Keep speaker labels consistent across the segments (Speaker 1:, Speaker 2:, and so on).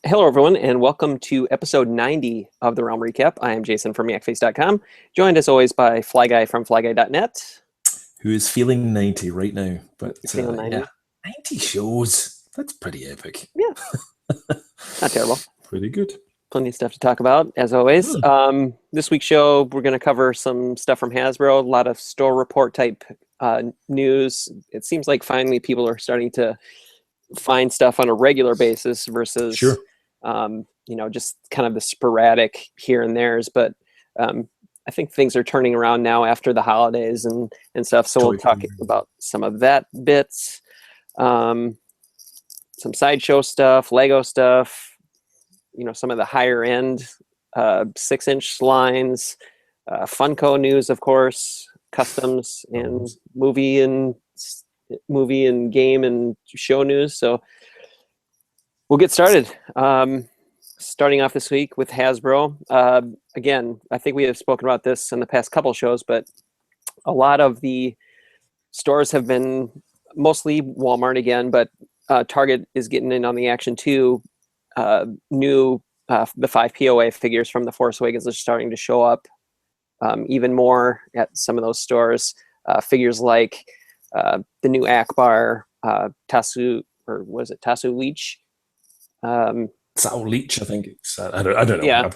Speaker 1: Hello, everyone, and welcome to episode 90 of the Realm Recap. I am Jason from Yakface.com, joined as always by Flyguy from Flyguy.net.
Speaker 2: Who is feeling 90 right now. But
Speaker 1: feeling 90?
Speaker 2: Yeah, 90 shows. That's pretty epic.
Speaker 1: Yeah, not terrible.
Speaker 2: Pretty good.
Speaker 1: Plenty of stuff to talk about, as always. This week's show, we're going to cover some stuff from Hasbro, a lot of store report type news. It seems like finally people are starting to find stuff on a regular basis versus
Speaker 2: Sure.
Speaker 1: Just kind of the sporadic here and there's, but I think things are turning around now after the holidays and stuff. So we'll talk about some of that bits, some sideshow stuff, Lego stuff, some of the higher end 6-inch lines, Funko news, of course, customs and movie and game and show news. So we'll get started. Starting off this week with Hasbro. Again, I think we have spoken about this in the past couple shows, but a lot of the stores have been mostly Walmart again, but Target is getting in on the action too. The 5 POA figures from the Force Awakens are starting to show up even more at some of those stores. Figures like the new Ackbar, Tasu, or was it Tasu Leech?
Speaker 2: Sao Leech, I think it's. I don't know.
Speaker 1: Yeah.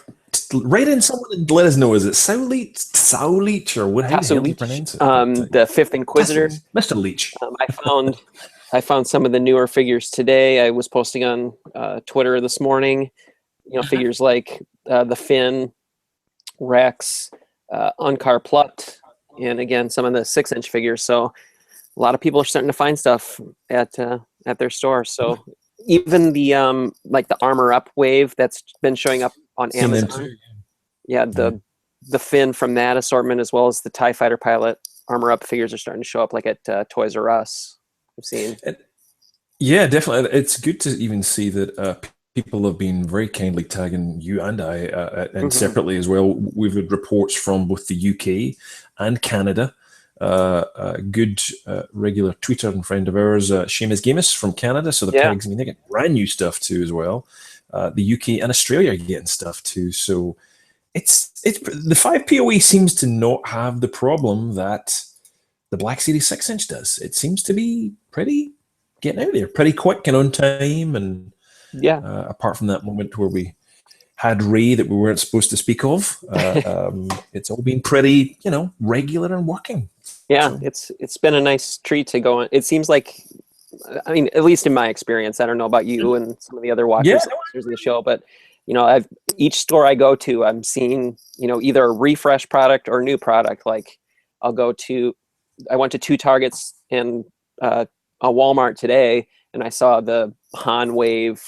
Speaker 2: Write in someone and let us know. Is it Sao Leech, or what? How do you pronounce it?
Speaker 1: The 5th Inquisitor,
Speaker 2: Mr. Leech.
Speaker 1: I found some of the newer figures today. I was posting on Twitter this morning. Figures like the Finn, Rex, Unkar Plut, and again some of the 6-inch figures. So a lot of people are starting to find stuff at their store. So even the like the Armor Up wave that's been showing up on Amazon. Yeah, the Finn from that assortment, as well as the TIE Fighter pilot Armor Up figures, are starting to show up like at Toys R Us. I've seen.
Speaker 2: Yeah, definitely. It's good to even see that people have been very kindly tagging you and I, and separately as well. We've had reports from both the UK and Canada. A good regular tweeter and friend of ours, Seamus Gamus from Canada. So the tags, they get brand new stuff too as well. The UK and Australia are getting stuff too. So it's the 5 POE seems to not have the problem that the Black Series 6-inch does. It seems to be pretty getting out there, pretty quick and on time. And apart from that moment where we had Ray that we weren't supposed to speak of, it's all been pretty, regular and working.
Speaker 1: Yeah, it's been a nice treat to go on. It seems like, I mean, at least in my experience, I don't know about you and some of the other watchers of the show, but each store I go to, I'm seeing either a refresh product or new product. Like I went to 2 Targets and a Walmart today, and I saw the Han wave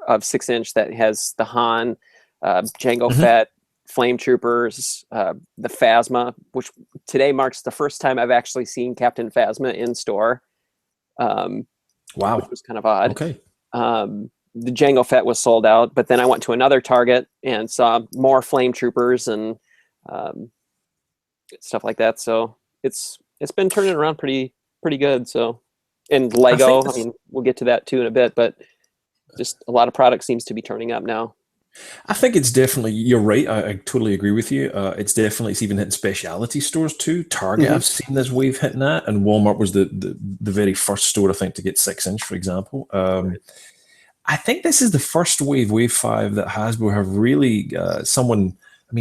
Speaker 1: of 6-inch that has the Han, Jango Fett, Flame Troopers, the Phasma, which today marks the first time I've actually seen Captain Phasma in store. Wow, which was kind of odd.
Speaker 2: Okay.
Speaker 1: The Jango Fett was sold out, but then I went to another Target and saw more Flame Troopers and stuff like that. So it's been turning around pretty good. So, and Lego, I mean, we'll get to that too in a bit, but just a lot of product seems to be turning up now.
Speaker 2: I think it's definitely, you're right, I totally agree with you. It's even hitting specialty stores too. Target, I've seen this wave hitting that, and Walmart was the very first store, I think, to get 6-inch, for example. I think this is the first wave 5, that Hasbro have really,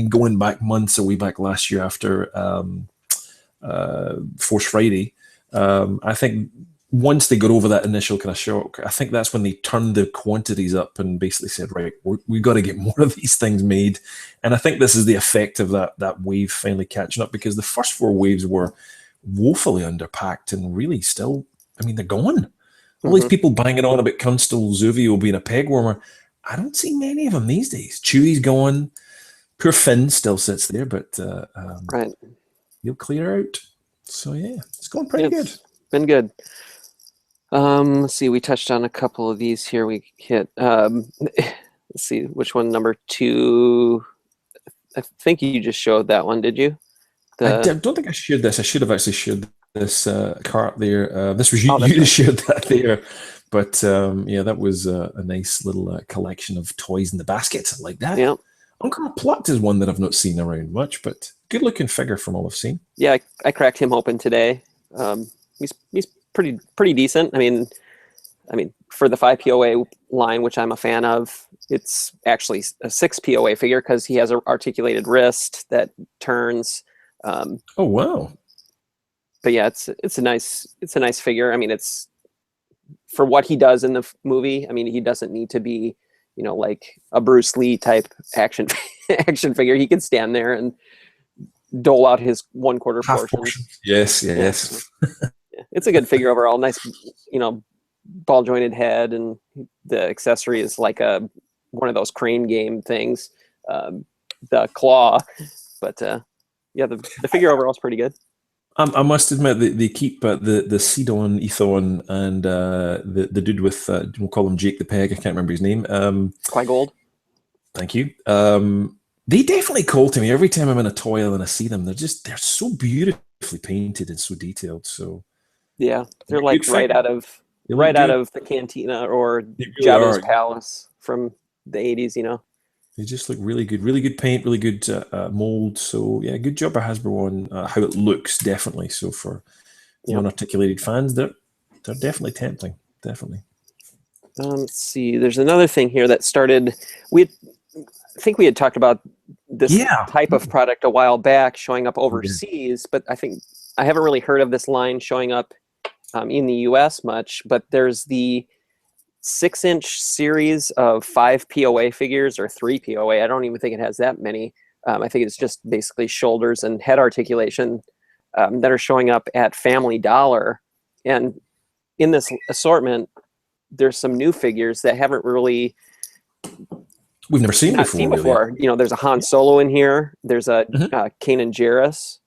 Speaker 2: going back months, a way back last year after Force Friday, I think once they got over that initial kind of shock, I think that's when they turned the quantities up and basically said, right, we've got to get more of these things made. And I think this is the effect of that wave finally catching up, because the first 4 waves were woefully underpacked and really still, they're gone. All these people banging on about Kunstel Zuvio being a peg warmer. I don't see many of them these days. Chewie's gone. Poor Finn still sits there, but he'll clear out. So yeah, it's going pretty good.
Speaker 1: Been good. Let's see, we touched on a couple of these here. We hit, let's see, which one, number 2? I think you just showed that one, did you?
Speaker 2: I don't think I shared this. I should have actually shared this cart there. This was you. You just shared that there. But yeah, that was a nice little collection of toys in the basket. I like that.
Speaker 1: Yeah.
Speaker 2: Unkar Plucked is one that I've not seen around much, but good looking figure from all I've seen.
Speaker 1: Yeah, I cracked him open today. He's pretty decent. I mean, for the 5 POA line, which I'm a fan of, it's actually a 6 POA figure because he has an articulated wrist that turns.
Speaker 2: Oh wow!
Speaker 1: But yeah, it's a nice figure. I mean, it's for what he does in the movie. I mean, he doesn't need to be, like a Bruce Lee type action figure. He can stand there and dole out his 1/4 portion.
Speaker 2: Yes.
Speaker 1: Yeah. It's a good figure overall. Nice, ball jointed head, and the accessory is like one of those crane game things, the claw. But yeah, the figure overall is pretty good.
Speaker 2: I must admit that they keep the Sidon, Ethon, and the dude with we'll call him Jake the Peg. I can't remember his name.
Speaker 1: Qui-Gold.
Speaker 2: Thank you. They definitely call to me every time I'm in a toy and I see them. They're so beautifully painted and so detailed. So
Speaker 1: yeah, they're like right out of the cantina or Jabba's palace from the 80s.
Speaker 2: They just look really good paint, really good mold. So yeah, good job by Hasbro on how it looks. Definitely. So for non-articulated fans, they're definitely tempting. Definitely.
Speaker 1: Let's see. There's another thing here that started. I think we had talked about this type of product a while back, showing up overseas, but I think I haven't really heard of this line showing up in the U.S. much. But there's the 6-inch series of 5 POA figures or 3 POA. I don't even think it has that many. I think it's just basically shoulders and head articulation that are showing up at Family Dollar. And in this assortment, there's some new figures that haven't really
Speaker 2: we've never seen before.
Speaker 1: Really. There's a Han Solo in here. There's a Kanan Jarrus.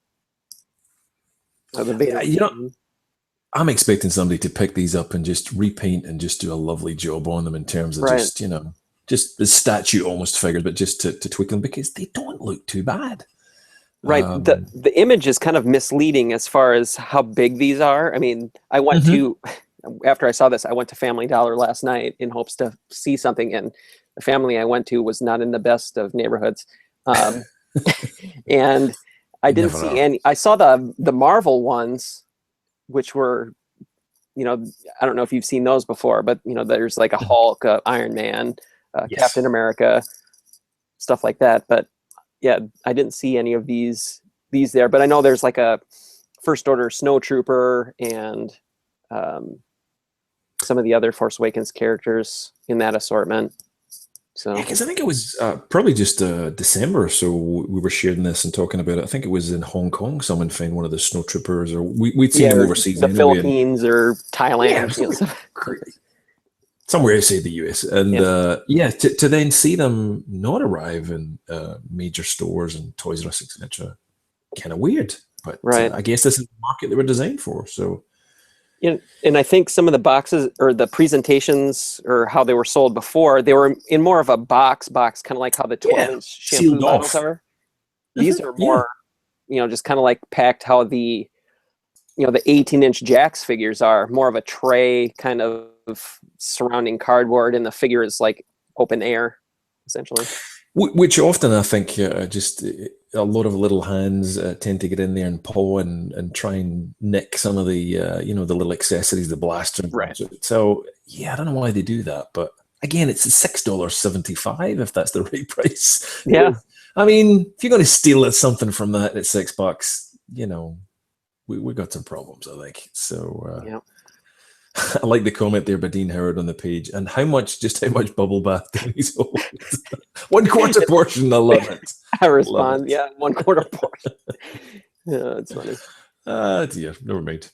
Speaker 2: I'm expecting somebody to pick these up and just repaint and just do a lovely job on them in terms of just the statue almost figures, but just to tweak them because they don't look too bad.
Speaker 1: Right. The image is kind of misleading as far as how big these are. I mean, I went to, after I saw this, I went to Family Dollar last night in hopes to see something, and the family I went to was not in the best of neighborhoods. And I didn't see any. I saw the Marvel ones, which were, I don't know if you've seen those before, but there's like a Hulk, Iron Man, Captain America, stuff like that. But yeah, I didn't see any of these there. But I know there's like a First Order Snowtrooper and some of the other Force Awakens characters in that assortment. So
Speaker 2: because I think it was probably just December or so we were sharing this and talking about it. I think it was in Hong Kong. Someone found one of the snowtroopers, or we'd seen them overseas,
Speaker 1: the Philippines or Thailand,
Speaker 2: somewhere outside the US. And to then see them not arrive in major stores and Toys R Us, etc., kind of weird. But I guess this is the market they were designed for. So.
Speaker 1: And I think some of the boxes or the presentations or how they were sold before, they were in more of a box, kind of like how the toilet shampoo bottles are. These are more, just kind of like packed how the 18-inch Jax figures are, more of a tray kind of surrounding cardboard, and the figure is like open air, essentially.
Speaker 2: Which often I think just a lot of little hands tend to get in there and paw and try and nick some of the the little accessories, the blaster.
Speaker 1: Right.
Speaker 2: So I don't know why they do that, but again, it's $6.75 if that's the right price.
Speaker 1: Yeah.
Speaker 2: I mean, if you're going to steal something from that at $6, we got some problems, I think. So I like the comment there by Dean Howard on the page. And how much bubble bath do these hold? 1/4 portion, I love it.
Speaker 1: I respond, 1/4 portion. Yeah, it's funny.
Speaker 2: Dear, never mind.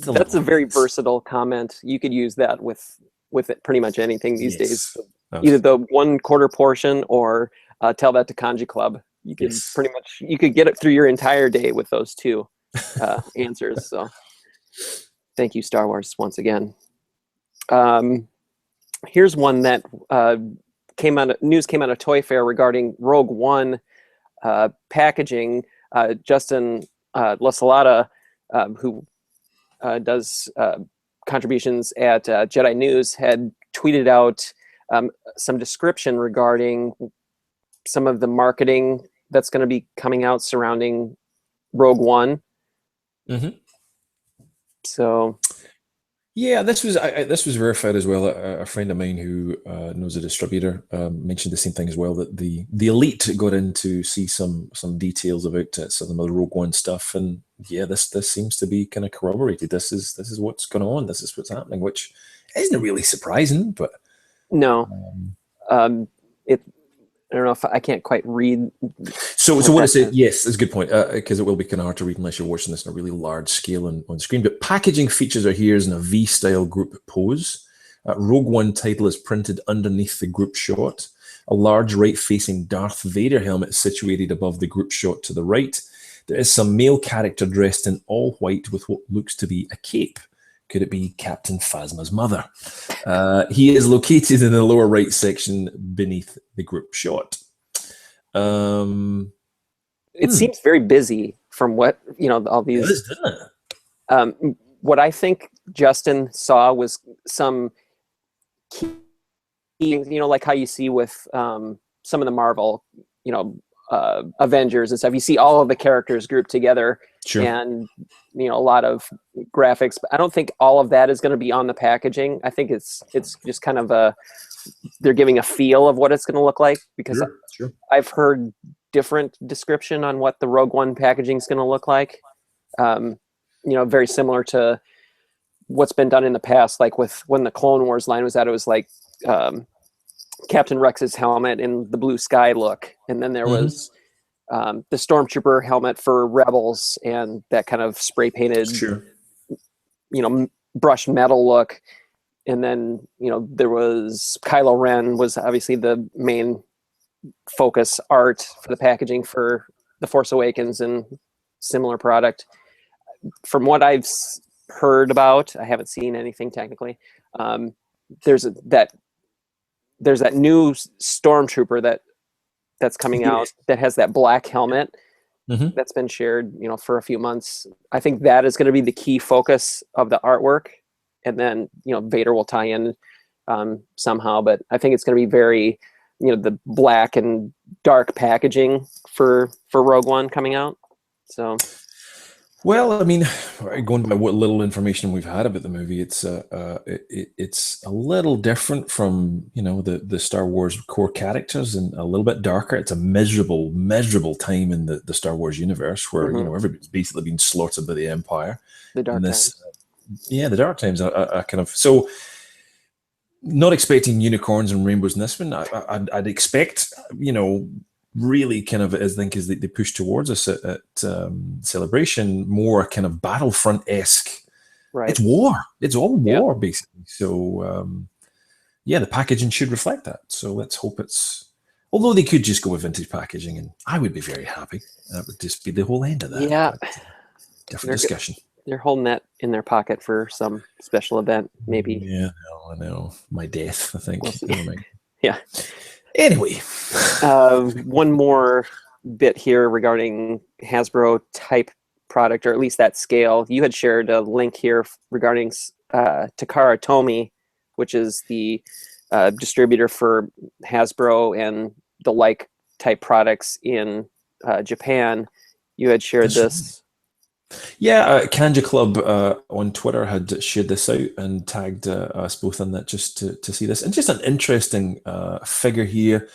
Speaker 1: That's a very versatile comment. You could use that with it pretty much anything these days. Either the 1/4 portion or tell that to Kanji Club. You could pretty much get it through your entire day with those two answers. So. Thank you, Star Wars, once again. Here's one that news came out of Toy Fair regarding Rogue One packaging. Justin LaSalata, who does contributions at Jedi News had tweeted out some description regarding some of the marketing that's going to be coming out surrounding Rogue One. So,
Speaker 2: yeah, this was verified as well. A friend of mine who knows a distributor mentioned the same thing as well, that the elite got in to see some details about some of the Rogue One stuff, and yeah, this seems to be kind of corroborated. This is what's going on. This is what's happening, which isn't really surprising, but
Speaker 1: no, it. I don't know if I can't quite read.
Speaker 2: So what is it? Yes, that's a good point, because it will be kind of hard to read unless you're watching this on a really large scale on screen. But packaging features are here in a V-style group pose. Rogue One title is printed underneath the group shot. A large right-facing Darth Vader helmet is situated above the group shot to the right. There is some male character dressed in all white with what looks to be a cape. Could it be Captain Phasma's mother? He is located in the lower right section beneath the group shot.
Speaker 1: It seems very busy from what, all these.
Speaker 2: It is, doesn't it?
Speaker 1: What I think Justin saw was some key, like how you see with some of the Marvel, Avengers and stuff. You see all of the characters grouped together.
Speaker 2: Sure.
Speaker 1: And a lot of graphics, but I don't think all of that is going to be on the packaging. I think it's just kind of they're giving a feel of what it's going to look like, because
Speaker 2: sure.
Speaker 1: I've heard different description on what the Rogue One packaging is going to look like. Very similar to what's been done in the past, like with when the Clone Wars line was out, it was like Captain Rex's helmet in the blue sky look, and then there was the Stormtrooper helmet for Rebels and that kind of spray painted, brushed metal look. And then, there was Kylo Ren was obviously the main focus art for the packaging for the Force Awakens and similar product. From what I've heard about, I haven't seen anything technically. There's that new Stormtrooper that's coming out that has that black helmet that's been shared, for a few months. I think that is going to be the key focus of the artwork. And then, Vader will tie in somehow, but I think it's going to be very, the black and dark packaging for Rogue One coming out. So,
Speaker 2: well, I mean, going by what little information we've had about the movie, it's a little different from the Star Wars core characters, and a little bit darker. It's a miserable time in the Star Wars universe where everybody's basically been slaughtered by the Empire.
Speaker 1: The dark times.
Speaker 2: The dark times are kind of so. Not expecting unicorns and rainbows in this one. I'd expect really kind of, as they push towards us at Celebration, more kind of Battlefront-esque.
Speaker 1: Right.
Speaker 2: It's war. It's all war, basically. So, the packaging should reflect that. So let's hope it's... Although they could just go with vintage packaging, and I would be very happy. That would just be the whole end of that.
Speaker 1: Yeah.
Speaker 2: Different discussion.
Speaker 1: They're holding that in their pocket for some special event, maybe.
Speaker 2: Yeah, I know. My death, I think.
Speaker 1: We'll yeah.
Speaker 2: Anyway.
Speaker 1: One more bit here regarding Hasbro type product, or at least that scale. You had shared a link here regarding Takara Tomy, which is the distributor for Hasbro and the like type products in Japan. You had shared this.
Speaker 2: Yeah, Kanja Club on Twitter had shared this out and tagged us both in that just to see this. And just an interesting figure here.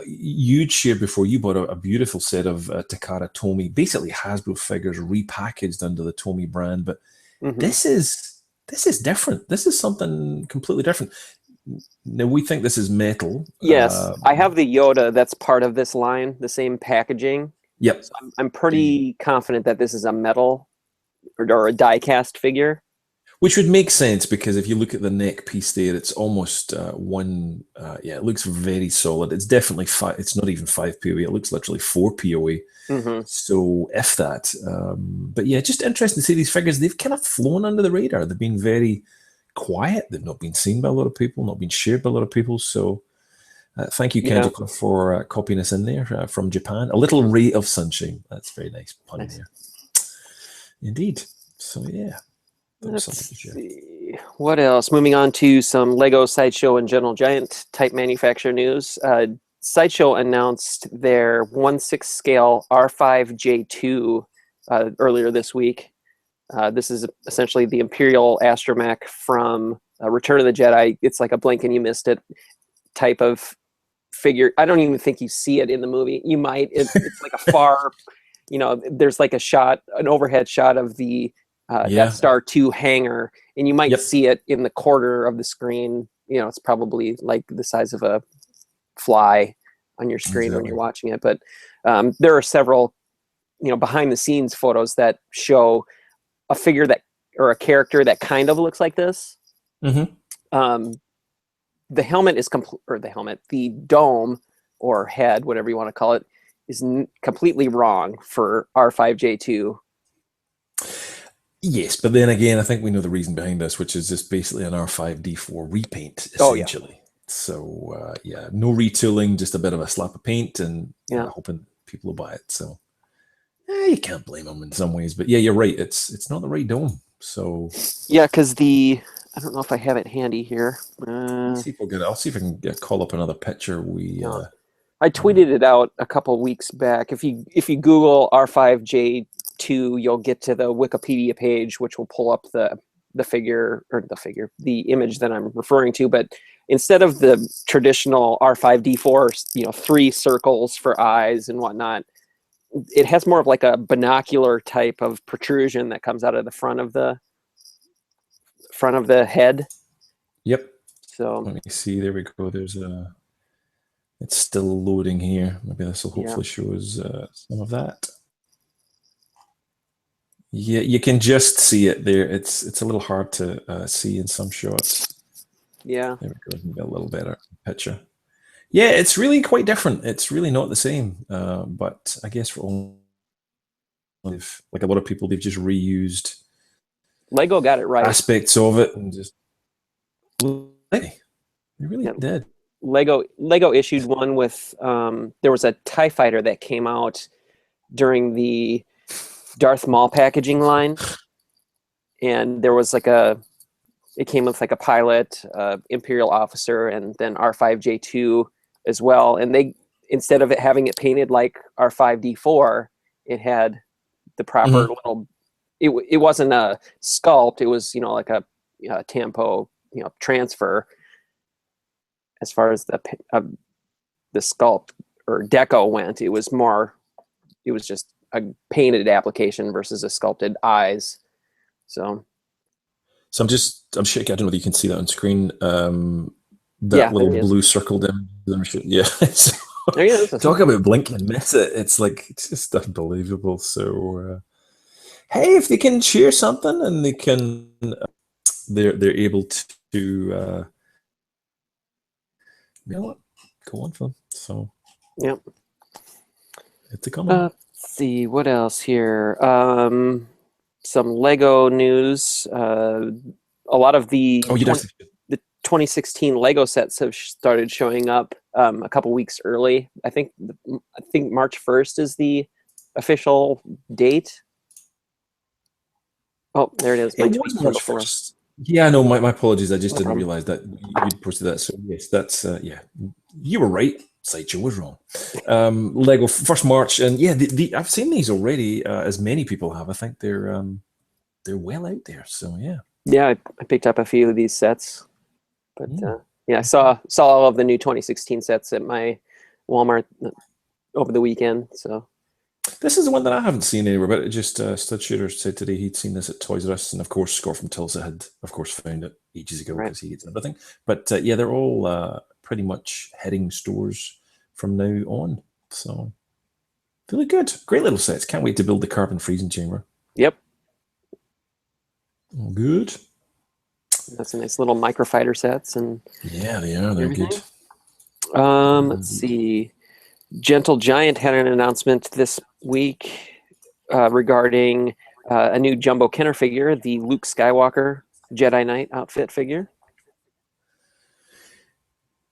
Speaker 2: You'd shared before, you bought a beautiful set of Takara Tomy, basically Hasbro figures repackaged under the Tomy brand. But this is different. This is something completely different. Now, we think this is metal.
Speaker 1: Yes, I have the Yoda that's part of this line, the same packaging.
Speaker 2: Yep.
Speaker 1: So I'm pretty confident that this is a metal or a die-cast figure.
Speaker 2: Which would make sense, because if you look at the neck piece there, it's almost it looks very solid. It's definitely it's not even 5 POE. It looks literally 4 POE. So if that. But yeah, just interesting to see these figures. They've kind of flown under the radar. They've been very quiet. They've not been seen by a lot of people, not been shared by a lot of people. So thank you, Kendall, for copying us in there from Japan. A little ray of sunshine. That's very nice pun there. Indeed. So yeah.
Speaker 1: Let's see. What else? Moving on to some Lego, Sideshow, and Gentle Giant type manufacturer news. Sideshow announced their 1/6 scale R5J2 earlier this week. This is essentially the Imperial astromech from Return of the Jedi. It's like a blink and you missed it type of figure. I don't even think you see it in the movie. You might. It's like a far, there's like an overhead shot of the Death Star 2 hangar, and you might see it in the corner of the screen. It's probably like the size of a fly on your screen when you're watching it. But there are several, behind the scenes photos that show a figure or a character that kind of looks like this.
Speaker 2: Mm-hmm.
Speaker 1: The helmet is the dome or head, whatever you want to call it, is completely wrong for R5J2.
Speaker 2: Yes, but then again, I think we know the reason behind this, which is just basically an R5D4 repaint, essentially. So, no retooling, just a bit of a slap of paint, and hoping people will buy it. So, you can't blame them in some ways. But yeah, you're right. It's not the right dome. So
Speaker 1: yeah, because I don't know if I have it handy here.
Speaker 2: I'll see if I can call up another picture.
Speaker 1: I tweeted it out a couple weeks back. If you Google R5J2, you'll get to the Wikipedia page, which will pull up the image that I'm referring to. But instead of the traditional R5D4, 3 circles for eyes and whatnot, it has more of like a binocular type of protrusion that comes out of the front of the head.
Speaker 2: Yep.
Speaker 1: So
Speaker 2: let me see. There we go. It's still loading here. Maybe this will hopefully show us some of that. Yeah, you can just see it there. It's a little hard to see in some shots.
Speaker 1: Yeah.
Speaker 2: There we go. Maybe a little better picture. Yeah, it's really quite different. It's really not the same. But I guess like a lot of people, they've just reused
Speaker 1: Lego got it right.
Speaker 2: Aspects of it and just they really did.
Speaker 1: Lego issued one with there was a TIE fighter that came out during the Darth Maul packaging line, and there was it came with like a pilot, Imperial officer, and then R5J2 as well. And they, instead of having it painted like R5D4, it had the proper little. It wasn't a sculpt. It was like a tampo transfer. As far as the sculpt or deco went, it was just a painted application versus a sculpted eyes. So
Speaker 2: I'm shaking. I don't know if you can see that on screen. That little blue circle down. Yeah. So, talk about blink and miss it. It's just unbelievable. So hey, if they can share something and they can, they're able to. Go on for them. So it's a comment.
Speaker 1: Let's see what else here. Some Lego news. A lot of the 2016 Lego sets have started showing up a couple weeks early. I think March 1st is the official date. Oh, there it is.
Speaker 2: It was March 1st. Yeah, no, my apologies. I just didn't realize that you'd posted that. So yes, that's you were right. Sideshow was wrong. Lego 1st March, and I've seen these already. As many people have, I think they're well out there. So
Speaker 1: yeah, I picked up a few of these sets, but I saw all of the new 2016 sets at my Walmart over the weekend. So.
Speaker 2: This is the one that I haven't seen anywhere, but it just Stud Shooter said today he'd seen this at Toys R Us, and of course Scott from Tulsa had, of course, found it ages ago because he gets everything. But they're all pretty much heading stores from now on. So really good, great little sets. Can't wait to build the carbon freezing chamber.
Speaker 1: Yep.
Speaker 2: All good.
Speaker 1: That's a nice little microfighter sets, and
Speaker 2: yeah, they are. They're good.
Speaker 1: Let's see. Gentle Giant had an announcement this week regarding a new Jumbo Kenner figure, the Luke Skywalker Jedi Knight outfit figure.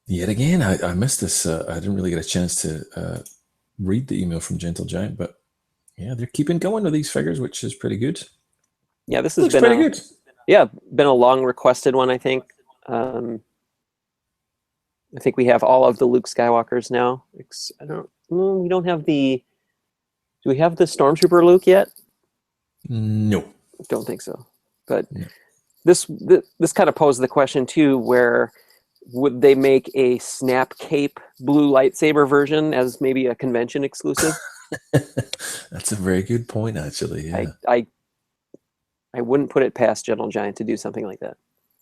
Speaker 2: Yet again, I missed this. I didn't really get a chance to read the email from Gentle Giant, but they're keeping going with these figures, which is pretty good.
Speaker 1: Yeah, this has
Speaker 2: been pretty good.
Speaker 1: Yeah, been a long requested one, I think. I think we have all of the Luke Skywalkers now. We don't have the. Do we have the Stormtrooper Luke yet?
Speaker 2: No.
Speaker 1: Don't think so. But
Speaker 2: No.
Speaker 1: this kind of posed the question too, where would they make a snap cape blue lightsaber version as maybe a convention exclusive?
Speaker 2: That's a very good point, actually. Yeah.
Speaker 1: I wouldn't put it past Gentle Giant to do something like that.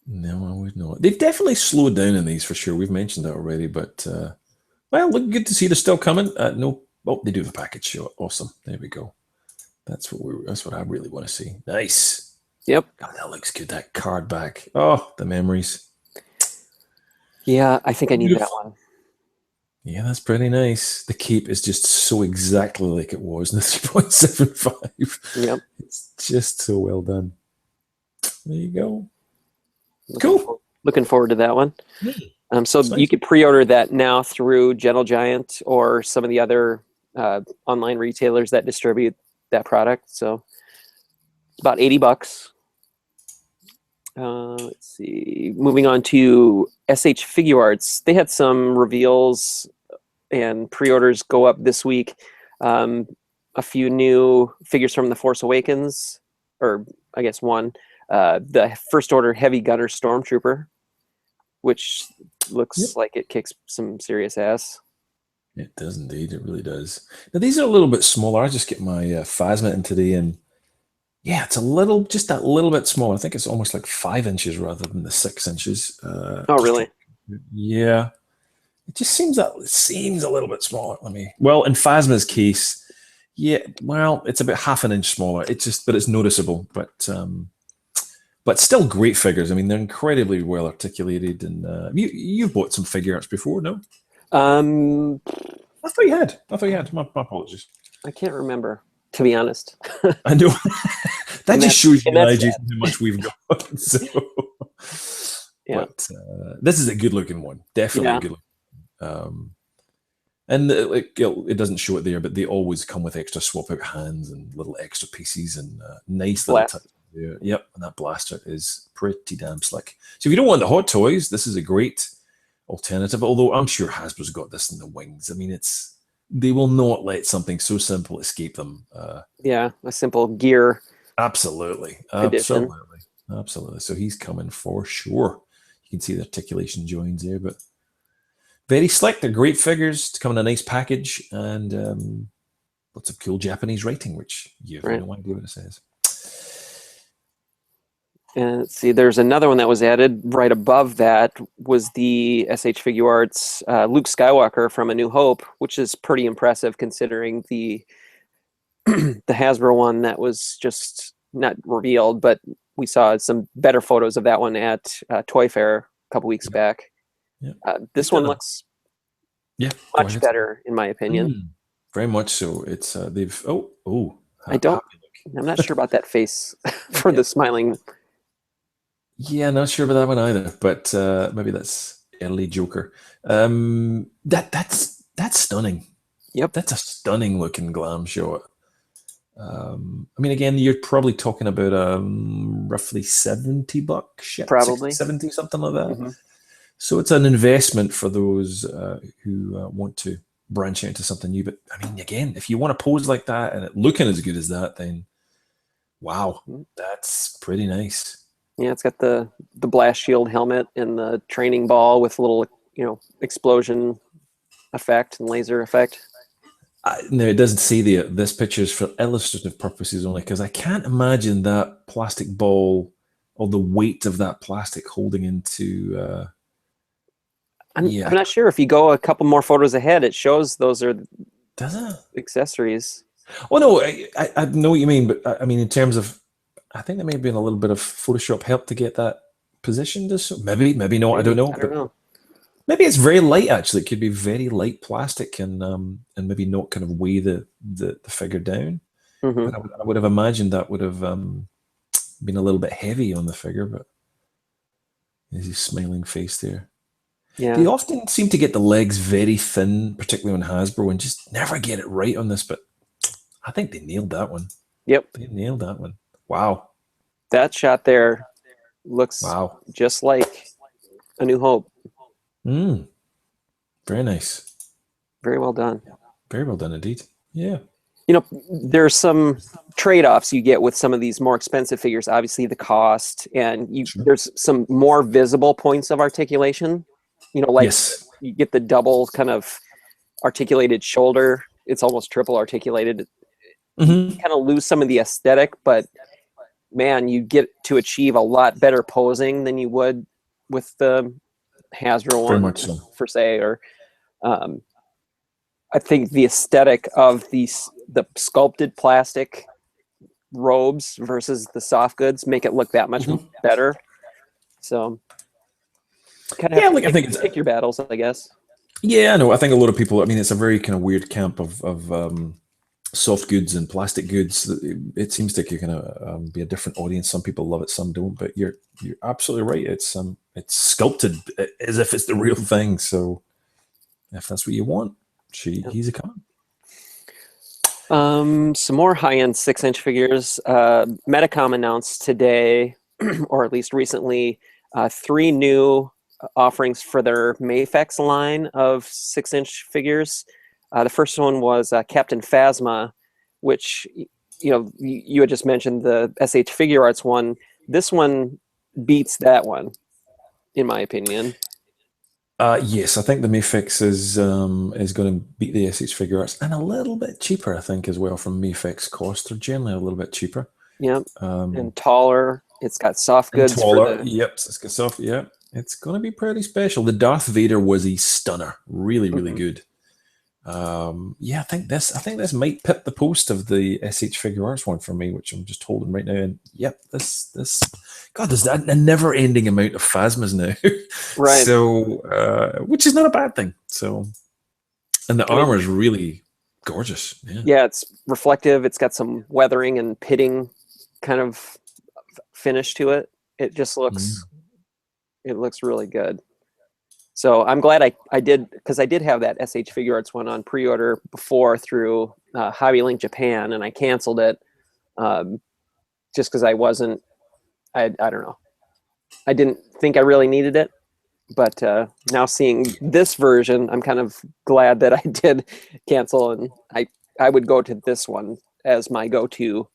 Speaker 2: No, I would not. They've definitely slowed down in these for sure. We've mentioned that already, but well, look, good to see they're still coming. No, oh, they do have a package show. Awesome. There we go. That's what I really want to see. Nice.
Speaker 1: Yep.
Speaker 2: God, that looks good. That card back. Oh, the memories.
Speaker 1: Yeah, I think I need that one.
Speaker 2: Yeah, that's pretty nice. The cape is just so exactly like it was in the 3.75.
Speaker 1: Yep.
Speaker 2: It's just so well done. There you go.
Speaker 1: Looking forward to that one. So
Speaker 2: nice.
Speaker 1: You could pre-order that now through Gentle Giant or some of the other online retailers that distribute that product. So it's about $80. Let's see. Moving on to S.H.Figuarts. They had some reveals and pre-orders go up this week. A few new figures from the Force Awakens, or I guess one. The First Order Heavy Gunner Stormtrooper, which looks like it kicks some serious ass.
Speaker 2: It does indeed. It really does. Now, these are a little bit smaller. I just get my Phasma in today, and yeah, it's just that little bit smaller. I think it's almost like 5 inches rather than the 6 inches.
Speaker 1: Oh, really?
Speaker 2: Yeah. It just seems a little bit smaller. Well, in Phasma's case, yeah, well, it's about half an inch smaller. But it's noticeable. But still great figures. I mean, they're incredibly well articulated. And you've bought some Figuarts before, no? I thought you had. My apologies.
Speaker 1: I can't remember, to be honest.
Speaker 2: I know. That just shows you how much we've got. So,
Speaker 1: yeah.
Speaker 2: But this is a good-looking one. Definitely a good-looking. And it doesn't show it there, but they always come with extra swap-out hands and little extra pieces and nice little touch there. Yep, and that blaster is pretty damn slick. So if you don't want the hot toys, this is a great alternative. Although I'm sure Hasbro's got this in the wings. I mean, they will not let something so simple escape them.
Speaker 1: Yeah, a simple gear.
Speaker 2: Absolutely. So he's coming for sure. You can see the articulation joins there, but very slick. They're great figures to come in a nice package, and lots of cool Japanese writing, which you have no idea what it says.
Speaker 1: And let's see, there's another one that was added right above that was the S.H.Figuarts Luke Skywalker from A New Hope, which is pretty impressive considering the the Hasbro one that was just not revealed, but we saw some better photos of that one at Toy Fair a couple weeks back.
Speaker 2: Yeah.
Speaker 1: This one looks much better, in my opinion.
Speaker 2: Very much so. It's they've
Speaker 1: I'm not sure about that face for the smiling.
Speaker 2: Yeah, not sure about that one either, but maybe that's early Joker. That's stunning.
Speaker 1: Yep,
Speaker 2: that's a stunning looking glam shot. I mean, again, you're probably talking about roughly $70 ship,
Speaker 1: probably
Speaker 2: 70, something like that. Mm-hmm. So it's an investment for those who want to branch out into something new. But I mean, again, if you want to pose like that and it looking as good as that, then wow, that's pretty nice.
Speaker 1: Yeah, it's got the blast shield helmet and the training ball with a little, explosion effect and laser effect.
Speaker 2: No, it doesn't say this picture is for illustrative purposes only, because I can't imagine that plastic ball or the weight of that plastic holding into.
Speaker 1: I'm not sure. If you go a couple more photos ahead, it shows those are accessories.
Speaker 2: Well, no, I know what you mean, but I mean in terms of, I think there may have been a little bit of Photoshop help to get that positioned. Maybe not. I don't know. Maybe it's very light. Actually, it could be very light plastic and maybe not kind of weigh the figure down.
Speaker 1: Mm-hmm.
Speaker 2: But I would have imagined that would have been a little bit heavy on the figure. But there's his smiling face there.
Speaker 1: Yeah.
Speaker 2: They often seem to get the legs very thin, particularly on Hasbro, and just never get it right on this. But I think they nailed that one.
Speaker 1: Yep,
Speaker 2: they nailed that one. Wow.
Speaker 1: That shot there Looks
Speaker 2: Wow.
Speaker 1: just like A New Hope.
Speaker 2: Very nice.
Speaker 1: Very well done.
Speaker 2: Very well done indeed. Yeah.
Speaker 1: You know, there's some trade-offs you get with some of these more expensive figures. Obviously, the cost, and there's some more visible points of articulation. You know, like you get the double kind of articulated shoulder. It's almost triple articulated. You kind of lose some of the aesthetic, but man, you get to achieve a lot better posing than you would with the Hasbro
Speaker 2: Very
Speaker 1: one,
Speaker 2: much so.
Speaker 1: per se. Or I think the aesthetic of the sculpted plastic robes versus the soft goods make it look that much better. So kind of have to
Speaker 2: I think
Speaker 1: pick your battles, I guess.
Speaker 2: Yeah, no, I think a lot of people. I mean, it's a very kind of weird camp of soft goods and plastic goods. It seems to kind of be a different audience. Some people love it, some don't. But you're absolutely right. It's sculpted as if it's the real thing. So if that's what you want, he's a con.
Speaker 1: Some more high-end 6-inch figures. Medicom announced today, or at least recently, 3 new offerings for their MAFEX line of 6-inch figures. The first one was Captain Phasma, which you had just mentioned, the S.H.Figuarts one. This one beats that one, in my opinion.
Speaker 2: Yes, I think the MAFEX is going to beat the SH.Figuarts, and a little bit cheaper, I think, as well. From MAFEX cost, they're generally a little bit cheaper.
Speaker 1: Yep, and taller. It's got soft goods.
Speaker 2: Taller. Yep, it's got soft. Yep, it's going to be pretty special. The Darth Vader was a stunner. Really, really good. Yeah, I think this might pip the post of the S.H.Figuarts one for me, which I'm just holding right now. And yep, this God, there's a never-ending amount of Phasmas now,
Speaker 1: right?
Speaker 2: So, which is not a bad thing. So, and the armor is really gorgeous.
Speaker 1: Yeah, it's reflective. It's got some weathering and pitting kind of finish to it. It just looks, it looks really good. So I'm glad I did, because I did have that S.H.Figuarts one on pre-order before through Hobby Link Japan, and I canceled it just because I wasn't, I don't know. I didn't think I really needed it, but now seeing this version, I'm kind of glad that I did cancel, and I would go to this one as my go-to.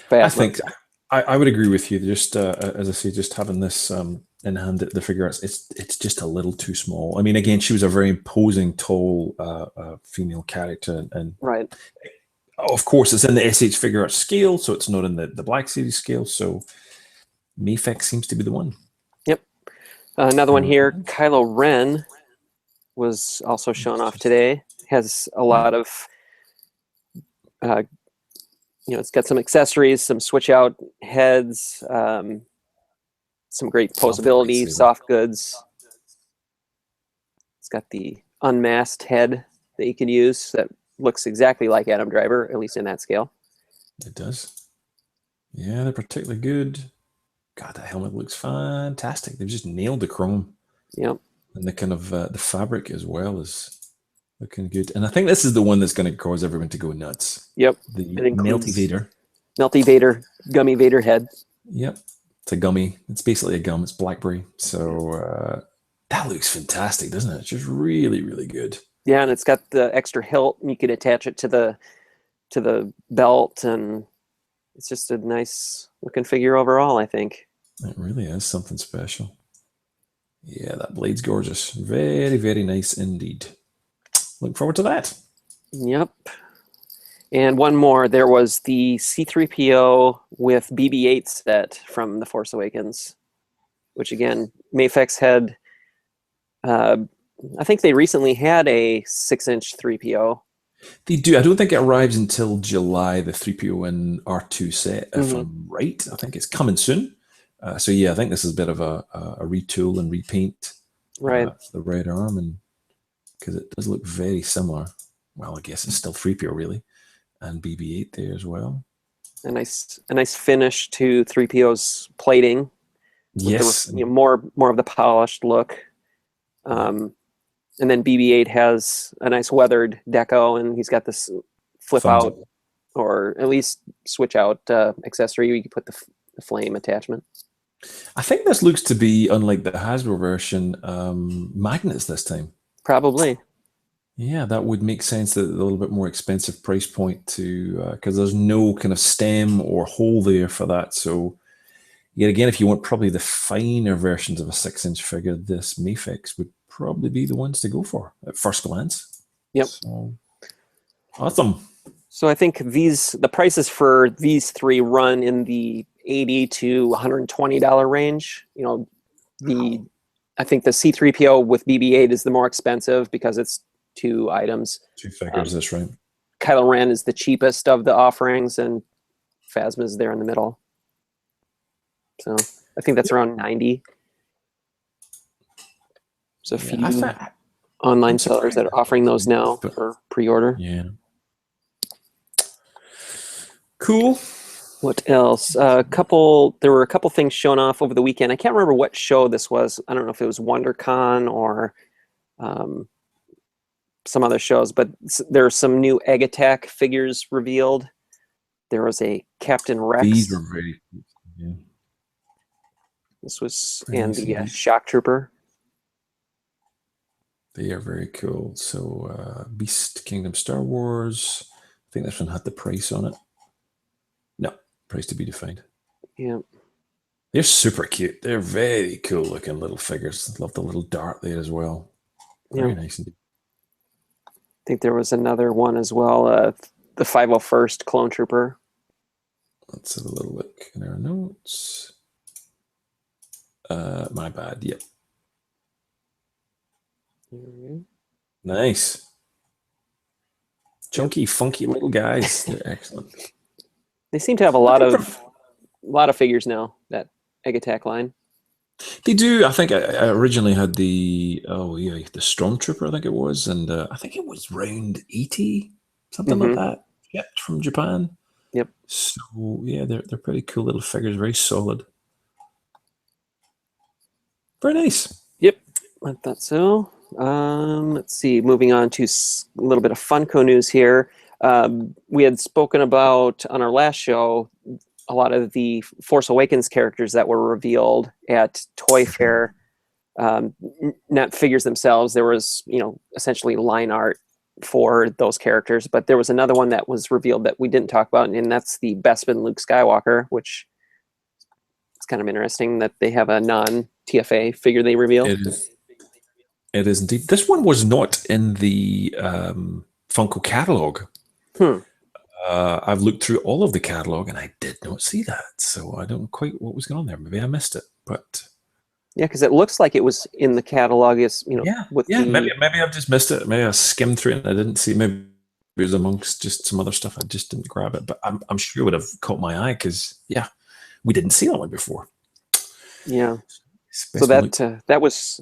Speaker 2: I think I would agree with you. Just as I say, just having this in hand, the Figuarts, it's just a little too small. I mean, again, she was a very imposing, tall female character, and
Speaker 1: right.
Speaker 2: Of course, it's in the S.H.Figuarts scale, so it's not in the Black Series scale. So MAFEX seems to be the one.
Speaker 1: Yep. Another one here, Kylo Ren was also shown off today. Has a lot of, it's got some accessories, some switch out heads, some great posability, soft goods. It's got the unmasked head that you can use that looks exactly like Adam Driver, at least in that scale.
Speaker 2: It does. Yeah, they're particularly good. God, that helmet looks fantastic. They've just nailed the chrome.
Speaker 1: Yep.
Speaker 2: And the kind of the fabric as well is looking good. And I think this is the one that's going to cause everyone to go nuts.
Speaker 1: Yep.
Speaker 2: The Melty Vader.
Speaker 1: Melty Vader, Gummy Vader head.
Speaker 2: Yep. It's a gummy. It's basically a gum. It's blackberry. So that looks fantastic, doesn't it? It's just really, really good.
Speaker 1: Yeah, and it's got the extra hilt. You could attach it to the belt, and it's just a nice looking figure overall, I think.
Speaker 2: It really is something special. Yeah, that blade's gorgeous. Very, very nice indeed. Look forward to that.
Speaker 1: Yep. And one more. There was the C-3PO with BB-8 set from The Force Awakens, which again, MAFEX had, I think they recently had a 6-inch 3PO.
Speaker 2: They do. I don't think it arrives until July, the 3PO and R2 set, if I'm right. I think it's coming soon. So yeah, I think this is a bit of a retool and repaint
Speaker 1: for
Speaker 2: the red arm, and because it does look very similar. Well, I guess it's still 3PO really, and BB-8 there as well. A
Speaker 1: nice finish to 3PO's plating.
Speaker 2: Yes,
Speaker 1: more of the polished look. And then BB-8 has a nice weathered deco, and he's got this flip out, or at least switch out accessory. You can put the flame attachment.
Speaker 2: I think this looks to be, unlike the Hasbro version, magnets this time.
Speaker 1: Probably.
Speaker 2: Yeah, that would make sense. That a little bit more expensive price point to because there's no kind of stem or hole there for that. So, yet again, if you want probably the finer versions of a 6-inch figure, this MAFEX would probably be the ones to go for at first glance.
Speaker 1: Yep.
Speaker 2: So, awesome.
Speaker 1: So I think the prices for these three run in the $80 to $120 range. You know, I think the C3PO with BB-8 is the more expensive because it's 2 items.
Speaker 2: 2 figures, that's right.
Speaker 1: Kylo Ren is the cheapest of the offerings, and Phasma is there in the middle. So I think that's around 90. There's a few online sellers that are offering those now for pre-order.
Speaker 2: Yeah. Cool.
Speaker 1: What else? There were a couple things shown off over the weekend. I can't remember what show this was. I don't know if it was WonderCon or some other shows, but there are some new Egg Attack figures revealed. There was a Captain Rex.
Speaker 2: These were very cool. Yeah.
Speaker 1: This was and the Shock Trooper.
Speaker 2: They are very cool. So Beast Kingdom Star Wars. I think this one had the price on it. No, price to be defined.
Speaker 1: Yeah.
Speaker 2: They're super cute. They're very cool looking little figures. Love the little dart there as well. Very nice indeed.
Speaker 1: I think there was another one as well, the 501st Clone Trooper.
Speaker 2: Let's have a little look in our notes. My bad. Yep. Nice. Chunky, funky little guys. They're excellent.
Speaker 1: They seem to have a lot of figures now, that Egg Attack line.
Speaker 2: They do. I think I originally had the Stormtrooper, I think it was, and I think it was round 80, something like that. Shipped from Japan.
Speaker 1: Yep.
Speaker 2: So yeah, they're pretty cool little figures, very solid. Very nice.
Speaker 1: Yep, I thought so. Let's see. Moving on to a little bit of Funko news here. We had spoken about on our last show a lot of the Force Awakens characters that were revealed at Toy Fair. Not figures themselves. There was, essentially line art for those characters, but there was another one that was revealed that we didn't talk about, and that's the Bespin Luke Skywalker, which is kind of interesting that they have a non-TFA figure they reveal.
Speaker 2: It is indeed. This one was not in the Funko catalog. I've looked through all of the catalog and I did not see that, so I don't know quite what was going on there. Maybe I missed it, but
Speaker 1: yeah, because it looks like it was in the catalog.
Speaker 2: Maybe I've just missed it. Maybe I skimmed through it and I didn't see. Maybe it was amongst just some other stuff. I just didn't grab it, but I'm sure it would have caught my eye because we didn't see that one before.
Speaker 1: Yeah. So that was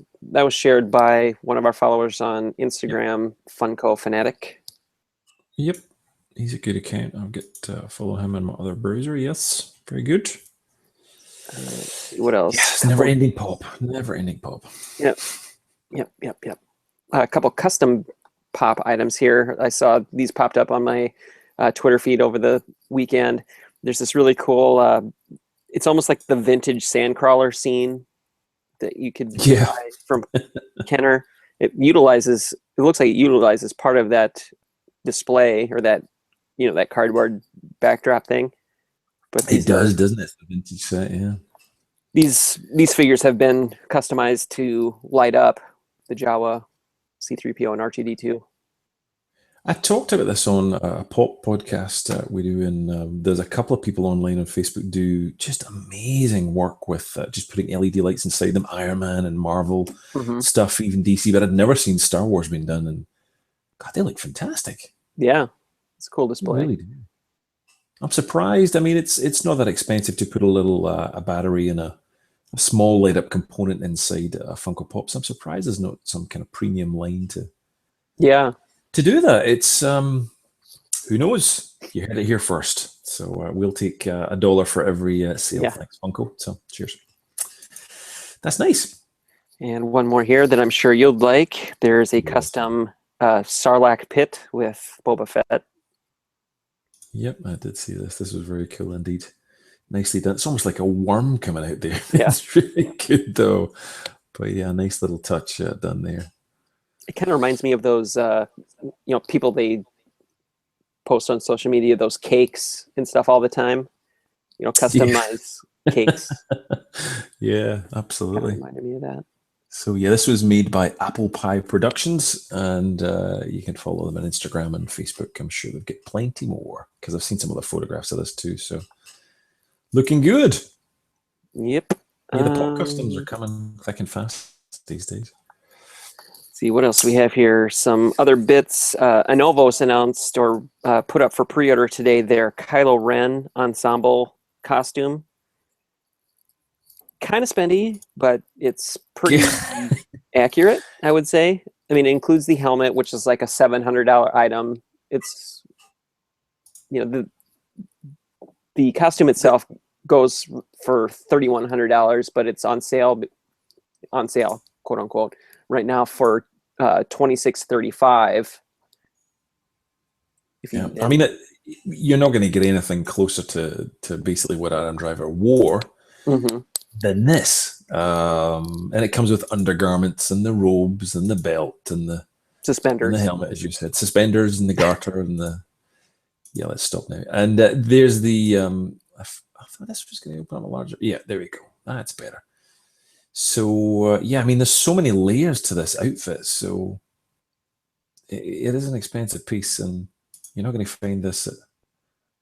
Speaker 1: shared by one of our followers on Instagram, Funko Fanatic.
Speaker 2: Yep, he's a good account. I'll get follow him in my other browser. Yes, very good.
Speaker 1: What else?
Speaker 2: Yes, never-ending pop. Never-ending pop.
Speaker 1: Yep. A couple custom pop items here. I saw these popped up on my Twitter feed over the weekend. There's this really cool. It's almost like the vintage Sandcrawler scene that you could buy from Kenner. It looks like it utilizes part of that display or that that cardboard backdrop thing. But
Speaker 2: it does, doesn't it? The vintage set, yeah.
Speaker 1: These figures have been customized to light up the Jawa C3PO and R2D2.
Speaker 2: I talked about this on a pop podcast we do, and there's a couple of people online on Facebook do just amazing work with just putting LED lights inside them, Iron Man and Marvel stuff, even DC, but I'd never seen Star Wars being done, and God, they look fantastic.
Speaker 1: Yeah, it's a cool display.
Speaker 2: Really do. I'm surprised. I mean, it's not that expensive to put a little a battery and a small light up component inside a Funko Pop. So I'm surprised there's not some kind of premium line to do that. It's who knows? You heard it here first. So we'll take $1 for every sale. Thanks, Funko. So cheers. That's nice.
Speaker 1: And one more here that I'm sure you'll like. There's a custom Sarlacc pit with Boba Fett.
Speaker 2: Yep, I did see this. This was very cool indeed. Nicely done. It's almost like a worm coming out there.
Speaker 1: Yeah.
Speaker 2: It's really good though. But yeah, nice little touch done there.
Speaker 1: It kind of reminds me of those, people, they post on social media those cakes and stuff all the time. Customized cakes.
Speaker 2: Yeah,
Speaker 1: Kind
Speaker 2: absolutely.
Speaker 1: of reminded me of that.
Speaker 2: So yeah, this was made by Apple Pie Productions, and you can follow them on Instagram and Facebook. I'm sure they've got plenty more because I've seen some of the photographs of this too. So looking good.
Speaker 1: Yep.
Speaker 2: Yeah, the pop customs are coming thick and fast these days.
Speaker 1: See what else we have here. Some other bits. Anovos announced or put up for pre-order today their Kylo Ren ensemble costume. Kind of spendy, but it's pretty accurate, I would say. I mean, it includes the helmet, which is like a $700 item. It's, the costume itself goes for $3,100, but it's on sale, quote unquote, right now for $2,635.
Speaker 2: Yeah, I mean, you're not going to get anything closer to basically what Adam Driver wore than this. And it comes with undergarments and the robes and the belt and the
Speaker 1: suspenders
Speaker 2: and the helmet, as you said, suspenders and the garter and the. Yeah, let's stop now. And there's the. I thought this was going to open up a larger. Yeah, there we go. That's better. So yeah, I mean, there's so many layers to this outfit, so it is an expensive piece, and you're not going to find this at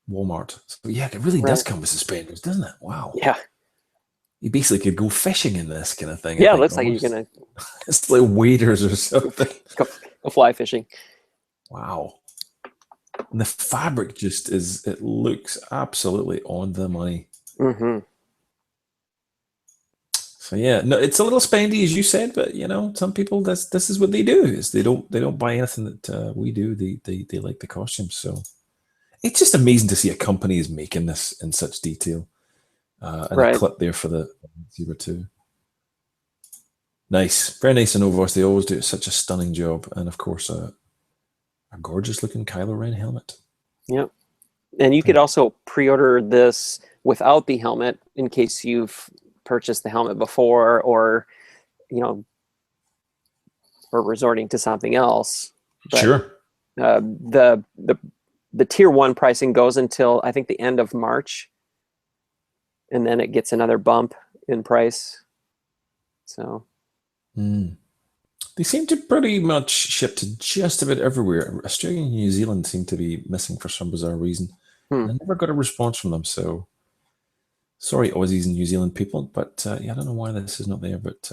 Speaker 2: Walmart. So yeah, it really does come with suspenders, doesn't it? Wow.
Speaker 1: Yeah.
Speaker 2: You basically could go fishing in this kind of thing.
Speaker 1: Yeah, it looks like you're gonna.
Speaker 2: It's like waders or something.
Speaker 1: Go fly fishing.
Speaker 2: Wow. And the fabric just is. It looks absolutely on the money. So yeah, no, it's a little spendy, as you said, but some people this is what they do. Is they don't buy anything that we do. They like the costumes. So it's just amazing to see a company is making this in such detail. And a clip there for the Zebra 2. Nice, very nice Anovos. They always do such a stunning job, and of course a gorgeous looking Kylo Ren helmet.
Speaker 1: Yep, and you could also pre-order this without the helmet in case you've purchased the helmet before, or or resorting to something else. But,
Speaker 2: sure.
Speaker 1: The tier 1 pricing goes until I think the end of March, and then it gets another bump in price. So
Speaker 2: they seem to pretty much ship to just about everywhere. Australia and New Zealand seem to be missing for some bizarre reason. I never got a response from them, so sorry, Aussies and New Zealand people, but yeah, I don't know why this is not there. But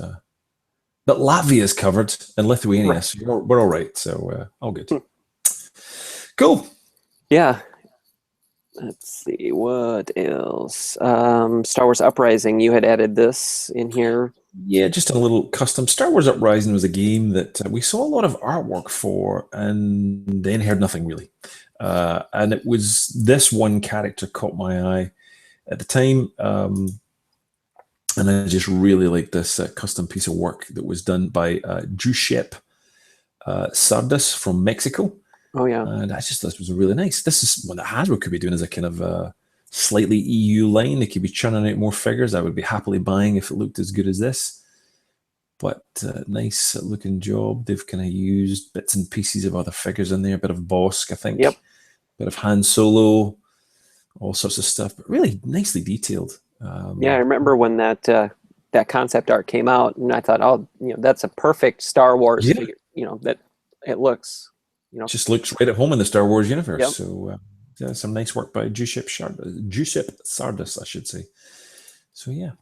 Speaker 2: Latvia is covered and Lithuania, so we're all right. So all good. Cool.
Speaker 1: Yeah. Let's see, what else? Star Wars Uprising, you had added this in here.
Speaker 2: Yeah, just a little custom. Star Wars Uprising was a game that we saw a lot of artwork for and then heard nothing really. And it was this one character caught my eye at the time. And I just really liked this custom piece of work that was done by Giuseppe Sardas from Mexico.
Speaker 1: Oh, yeah.
Speaker 2: And I just thought this was really nice. This is one that Hasbro could be doing as a kind of slightly EU line. They could be churning out more figures. I would be happily buying if it looked as good as this. But nice looking job. They've kind of used bits and pieces of other figures in there. A bit of Bosk, I think.
Speaker 1: Yep.
Speaker 2: Bit of Han Solo. All sorts of stuff. But really nicely detailed.
Speaker 1: Yeah, I remember when that concept art came out, and I thought, oh, that's a perfect Star Wars figure. That it looks.
Speaker 2: Just looks right at home in the Star Wars universe.
Speaker 1: Yep.
Speaker 2: So some nice work by Giuseppe Sardas, I should say. So yeah,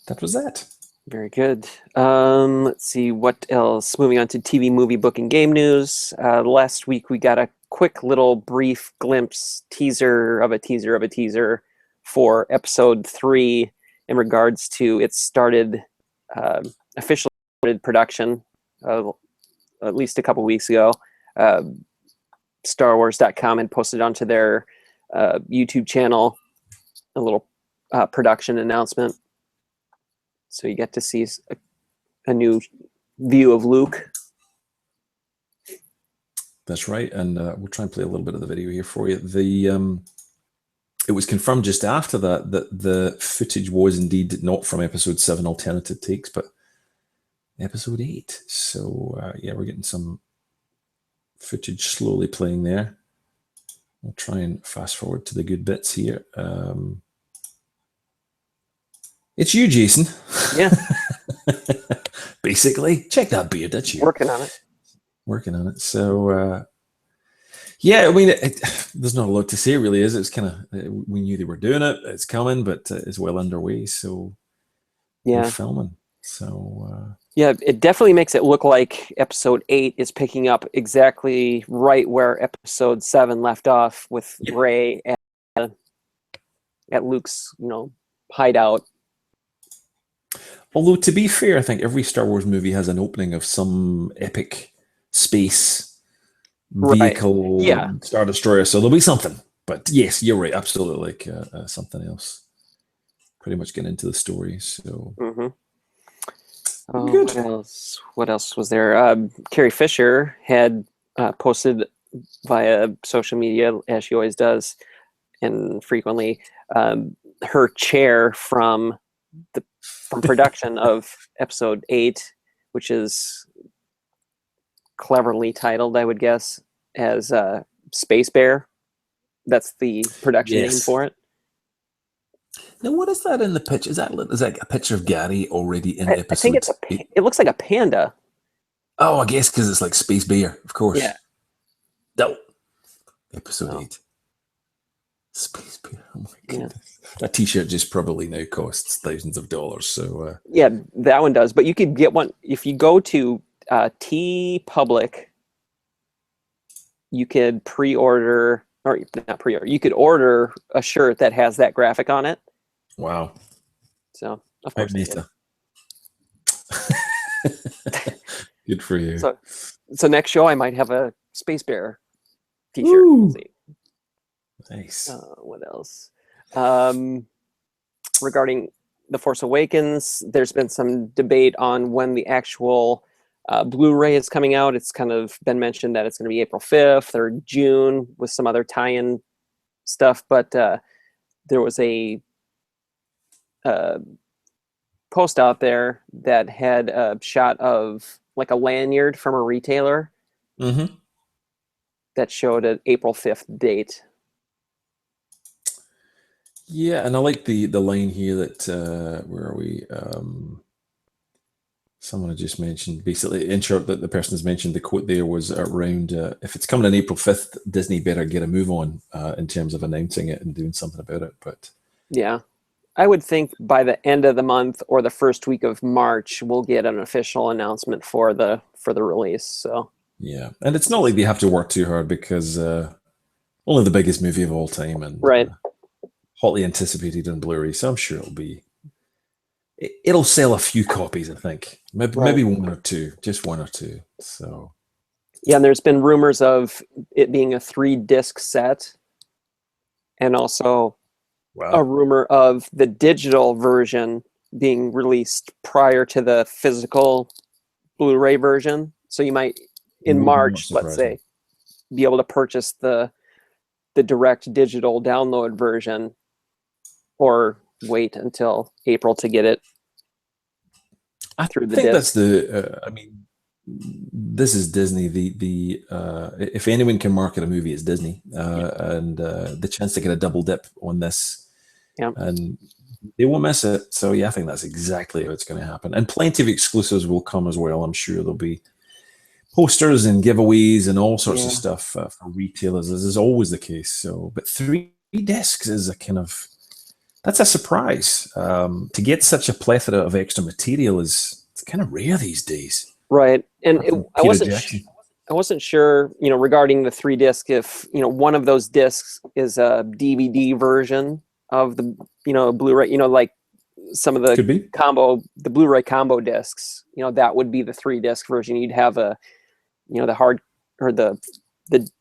Speaker 2: that was that.
Speaker 1: Very good. Let's see what else. Moving on to TV, movie, book, and game news. Last week we got a quick little brief glimpse teaser of a teaser for episode 3 in regards to it started officially started production at least a couple weeks ago. StarWars.com had posted onto their YouTube channel a little production announcement. So you get to see a new view of Luke.
Speaker 2: That's right, and we'll try and play a little bit of the video here for you. it was confirmed just after that that the footage was indeed not from episode 7 alternative takes, but episode 8. So yeah, we're getting some footage slowly playing there. We'll try and fast forward to the good bits here. It's you, Jason.
Speaker 1: Yeah.
Speaker 2: Basically, check that beard. That's you.
Speaker 1: Working on it.
Speaker 2: Working on it. So yeah, I mean, there's not a lot to say, really, is it? It's kind of, we knew they were doing it. It's coming, but it's well underway. So
Speaker 1: yeah,
Speaker 2: they're filming. So
Speaker 1: yeah, it definitely makes it look like episode 8 is picking up exactly right where episode 7 left off, with Rey at Luke's, hideout.
Speaker 2: although, to be fair, I think every Star Wars movie has an opening of some epic space vehicle,
Speaker 1: Yeah.
Speaker 2: Star Destroyer, so there'll be something. But yes, you're right, absolutely, like something else. Pretty much getting into the story. So
Speaker 1: good. What else was there? Carrie Fisher had posted via social media, as she always does, and frequently, her chair from production of episode 8, which is cleverly titled, I would guess, as Space Bear. That's the production name for it.
Speaker 2: Now, what is that in the pitch? Is that a picture of Gary already in episode?
Speaker 1: I think it looks like a panda.
Speaker 2: Oh, I guess because it's like Space Bear, of course.
Speaker 1: Yeah.
Speaker 2: No. Episode 8. Space Bear. Oh my goodness. Yeah. That T-shirt just probably now costs thousands of dollars. So
Speaker 1: yeah, that one does. But you could get one if you go to T Public. You could pre-order, or not pre-order. You could order a shirt that has that graphic on it.
Speaker 2: Wow.
Speaker 1: So of course.
Speaker 2: Good for you.
Speaker 1: So next show I might have a Space Bear T-shirt. We'll see.
Speaker 2: Nice.
Speaker 1: What else? Regarding The Force Awakens, there's been some debate on when the actual Blu-ray is coming out. It's kind of been mentioned that it's going to be April 5th or June with some other tie-in stuff, but there was a post out there that had a shot of like a lanyard from a retailer that showed an April 5th date.
Speaker 2: Yeah, and I like the line here that where are we? Someone had just mentioned, basically, in short, that the person has mentioned, the quote there was around, if it's coming on April 5th, Disney better get a move on in terms of announcing it and doing something about it. But
Speaker 1: yeah, I would think by the end of the month or the first week of March, we'll get an official announcement for the release. So
Speaker 2: yeah, and it's not like they have to work too hard, because only the biggest movie of all time, and hotly anticipated on Blu-ray, so I'm sure it'll sell a few copies, I think. Maybe one or two, just one or two. So
Speaker 1: yeah, and there's been rumors of it being a 3-disc set, and also a rumor of the digital version being released prior to the physical Blu-ray version. So you might, in March, let's say, be able to purchase the direct digital download version, or wait until April to get it through the disc.
Speaker 2: I think that's the. I mean, this is Disney. The if anyone can market a movie, it's Disney, and the chance to get a double dip on this, and they won't miss it. So yeah, I think that's exactly how it's going to happen, and plenty of exclusives will come as well. I'm sure there'll be posters and giveaways and all sorts of stuff for retailers, as is always the case. So, but 3 discs is a kind of, that's a surprise. To get such a plethora of extra material it's kind of rare these days.
Speaker 1: Right, and I wasn't sure, regarding the 3-disc, if one of those discs is a DVD version of the Blu-ray, like some of the the Blu-ray combo discs. That would be the 3-disc version. You'd have the hard, or the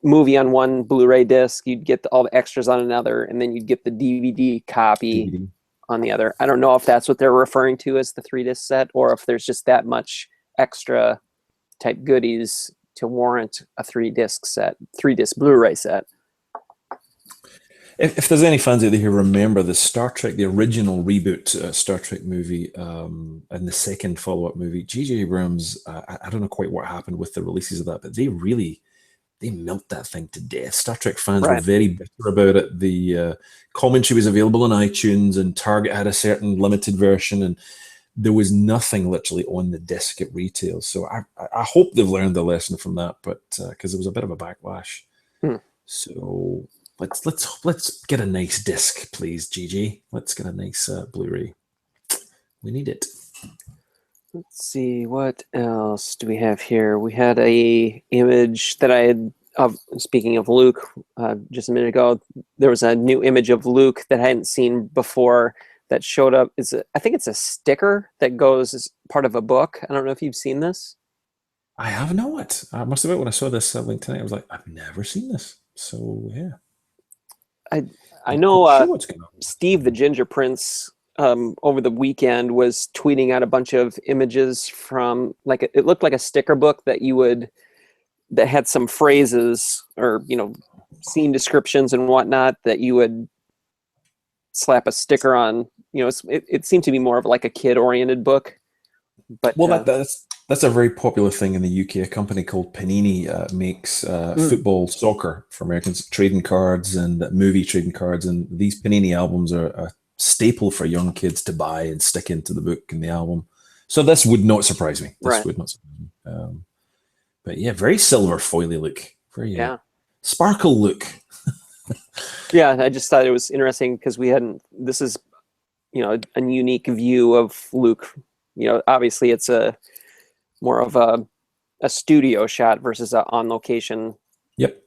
Speaker 1: movie on one Blu-ray disc, you'd get all the extras on another, and then you'd get the DVD copy on the other. I don't know if that's what they're referring to as the 3-disc set, or if there's just that much extra type goodies to warrant a 3-disc Blu-ray set.
Speaker 2: if there's any fans out there who remember the Star Trek, the original reboot Star Trek movie, and the second follow-up movie, J.J. Abrams, I don't know quite what happened with the releases of that, but they milked that thing to death. Star Trek fans were
Speaker 1: Right.
Speaker 2: very bitter about it. The commentary was available on iTunes, and Target had a certain limited version, and there was nothing literally on the disc at retail. So I hope they've learned the lesson from that, but because there was a bit of a backlash.
Speaker 1: Hmm.
Speaker 2: So let's get a nice disc, please, Gigi. Let's get a nice Blu-ray. We need it.
Speaker 1: Let's see, what else do we have here? We had a image that I had of, speaking of Luke, just a minute ago. There was a new image of Luke that I hadn't seen before that showed up. I think it's a sticker that goes as part of a book. I don't know if you've seen this.
Speaker 2: I have not. I must admit, when I saw this link tonight, I was like, I've never seen this. So yeah,
Speaker 1: I know
Speaker 2: sure what's going on.
Speaker 1: Steve the Ginger Prince over the weekend was tweeting out a bunch of images from it looked like a sticker book that had some phrases or scene descriptions and whatnot that you would slap a sticker on. It seemed to be more of like a kid oriented book. But
Speaker 2: well, that's a very popular thing in the UK. A company called Panini makes football, soccer for Americans, trading cards and movie trading cards, and these Panini albums are a staple for young kids to buy and stick into the book and the album. So this would not surprise me. This would not surprise me. But yeah, very silver foily look, very sparkle look.
Speaker 1: Yeah, I just thought it was interesting because this is a unique view of Luke. Obviously it's a more of a studio shot versus a on location
Speaker 2: Yep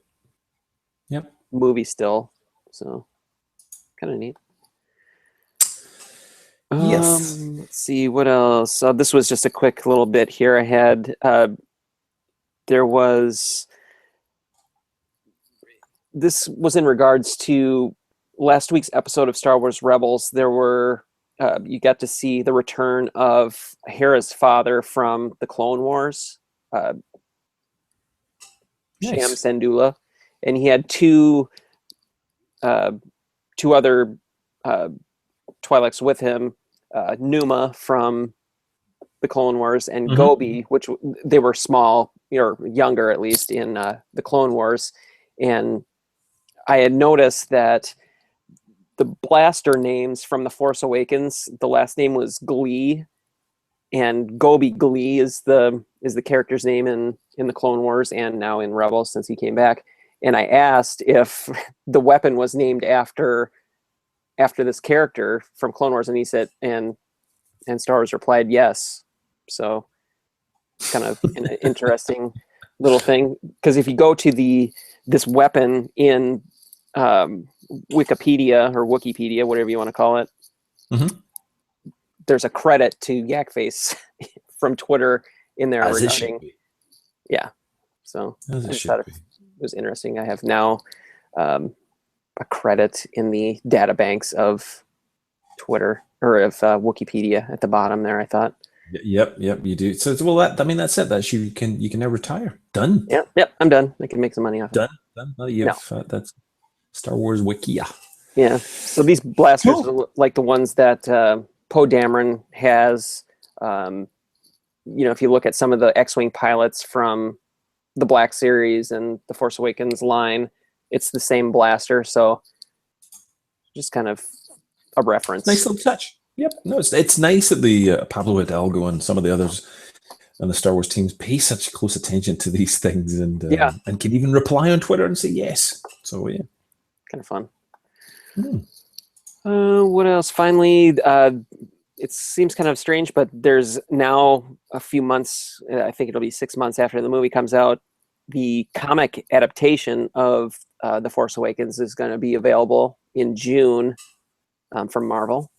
Speaker 1: movie still. So kind of neat.
Speaker 2: Yes.
Speaker 1: Let's see what else. This was just a quick little bit here. I had this was in regards to last week's episode of Star Wars Rebels. There were you got to see the return of Hera's father from the Clone Wars, Sham Syndulla, and he had two other Twi'leks with him, Numa from the Clone Wars and Gobi, which they were small or younger at least in the Clone Wars, and I had noticed that the blaster names from the Force Awakens, the last name was Glee, and Gobi Glee is the character's name in the Clone Wars and now in Rebels since he came back. And I asked if the weapon was named after this character from Clone Wars, and he said, and Star Wars replied yes. So it's kind of an interesting little thing, because if you go to this weapon in Wikipedia or Wikipedia, whatever you want to call it, there's a credit to Yakface from Twitter in there regarding. Yeah, so I just thought it was interesting. I have now a credit in the data banks of Twitter or of Wikipedia at the bottom there. I thought.
Speaker 2: Yep, you do. So well, that's it. That's you can now retire. Done.
Speaker 1: Yep, I'm done. I can make some money off it.
Speaker 2: Done. No. That's Star Wars Wiki.
Speaker 1: Yeah. So these blasters are like the ones that Poe Dameron has. If you look at some of the X-wing pilots from the Black Series and the Force Awakens line, it's the same blaster. So just kind of a reference.
Speaker 2: Nice little touch. Yep. No, it's nice that the Pablo Hidalgo and some of the others and the Star Wars teams pay such close attention to these things and can even reply on Twitter and say yes. So yeah,
Speaker 1: kind of fun. What else? Finally, it seems kind of strange, but there's now a few months. I think it'll be 6 months after the movie comes out. The comic adaptation of The Force Awakens is going to be available in June from Marvel.